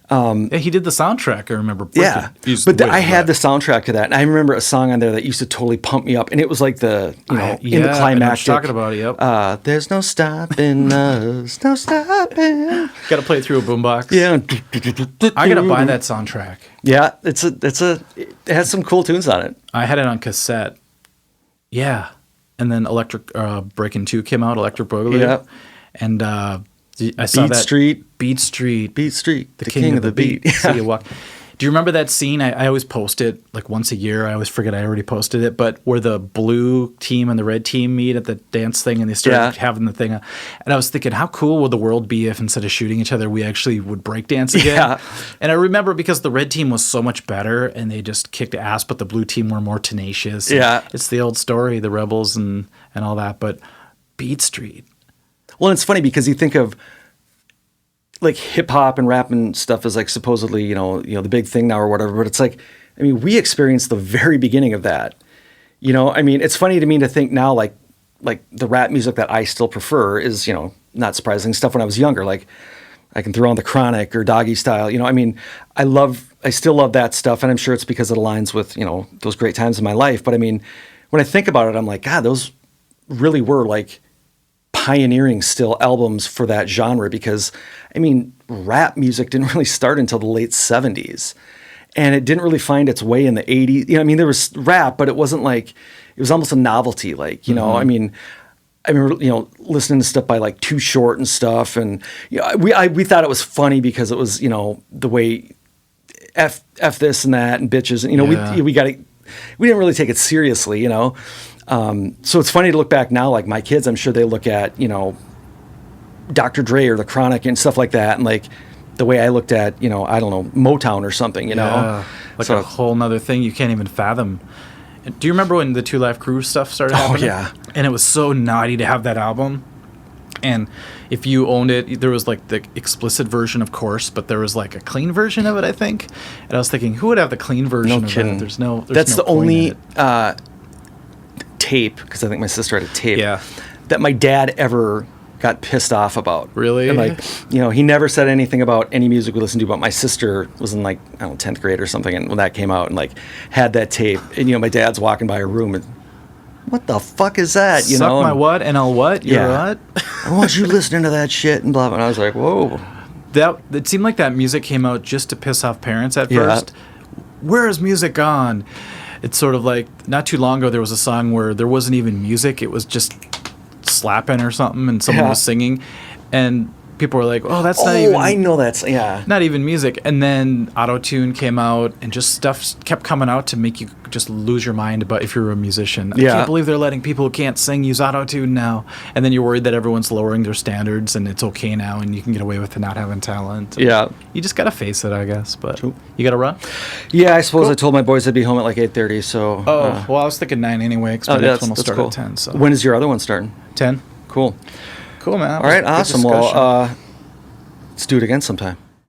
[SPEAKER 2] Yeah, he did the soundtrack, I remember.
[SPEAKER 1] Yeah, but I had the soundtrack to that, and I remember a song on there that used to totally pump me up, and it was like the, in the climactic.
[SPEAKER 2] Talking about it, yep.
[SPEAKER 1] There's no stopping us, no stopping.
[SPEAKER 2] Got to play it through a boombox.
[SPEAKER 1] Yeah.
[SPEAKER 2] I got to buy that soundtrack.
[SPEAKER 1] Yeah, it has some cool tunes on it.
[SPEAKER 2] I had it on cassette. Yeah. And then Breakin' 2 came out, Electric Boogaloo.
[SPEAKER 1] Yeah.
[SPEAKER 2] And I saw that. Beat Street. The king of the beat. City of Walk. Do you remember that scene? I always post it like once a year. I always forget I already posted it. But where the blue team and the red team meet at the dance thing and they start having the thing. And I was thinking, how cool would the world be if instead of shooting each other, we actually would break dance again?
[SPEAKER 1] Yeah.
[SPEAKER 2] And I remember because the red team was so much better and they just kicked ass, but the blue team were more tenacious.
[SPEAKER 1] Yeah.
[SPEAKER 2] It's the old story, the rebels and all that. But Beat Street.
[SPEAKER 1] Well, it's funny because you think of like hip hop and rap and stuff is like supposedly, the big thing now or whatever, but it's like, we experienced the very beginning of that. It's funny to me to think now like the rap music that I still prefer is, not surprising stuff when I was younger. Like I can throw on The Chronic or Doggy Style, I still love that stuff. And I'm sure it's because it aligns with, those great times in my life. But when I think about it, I'm like, God, those really were like pioneering still albums for that genre because rap music didn't really start until the late 70s and it didn't really find its way in the 80s. There was rap, but it wasn't like, it was almost a novelty. Like, I remember, listening to stuff by like Too Short and stuff. And we thought it was funny because it was, the way F this and that and bitches. And, we didn't really take it seriously, So it's funny to look back now, like my kids, I'm sure they look at, Dr. Dre or The Chronic and stuff like that. And like the way I looked at, I don't know, Motown or something,
[SPEAKER 2] Like a whole nother thing you can't even fathom. Do you remember when the Two Live Crew stuff started happening? Oh, yeah. And it was so naughty to have that album. And if you owned it, there was like the explicit version, of course, but there was like a clean version of it, I think. And I was thinking, who would have the clean version of that? That's
[SPEAKER 1] the only tape, because I think my sister had a tape, that my dad ever got pissed off about.
[SPEAKER 2] Really?
[SPEAKER 1] And like, he never said anything about any music we listened to, but my sister was in like, I don't know, 10th grade or something, and when that came out and like had that tape, and my dad's walking by her room and, what the fuck is that?
[SPEAKER 2] Suck my what and I'll what? You're what?
[SPEAKER 1] I want you listening to that shit and blah, blah. And I was like, whoa.
[SPEAKER 2] It seemed like that music came out just to piss off parents at
[SPEAKER 1] Yeah.
[SPEAKER 2] first. Where is music gone? It's sort of like, not too long ago, there was a song where there wasn't even music. It was just slapping or something, and someone was singing. And people were like, oh, that's not even...
[SPEAKER 1] I know that's... Yeah.
[SPEAKER 2] Not even music. And then auto-tune came out, and just stuff kept coming out to make you just lose your mind about if you're a musician.
[SPEAKER 1] Yeah.
[SPEAKER 2] I can't believe they're letting people who can't sing use auto-tune now. And then you're worried that everyone's lowering their standards, and it's okay now, and you can get away with it not having talent.
[SPEAKER 1] Yeah.
[SPEAKER 2] You just got to face it, I guess. But
[SPEAKER 1] True.
[SPEAKER 2] You got to run?
[SPEAKER 1] Yeah, I suppose I told my boys I'd be home at like 8:30, so...
[SPEAKER 2] Well, I was thinking 9 anyway, because my next one will start
[SPEAKER 1] cool.
[SPEAKER 2] at 10. So.
[SPEAKER 1] When is your other one starting?
[SPEAKER 2] 10.
[SPEAKER 1] Cool.
[SPEAKER 2] Cool, man.
[SPEAKER 1] All right,
[SPEAKER 2] Good
[SPEAKER 1] awesome.
[SPEAKER 2] discussion.
[SPEAKER 1] Well, let's do it again sometime.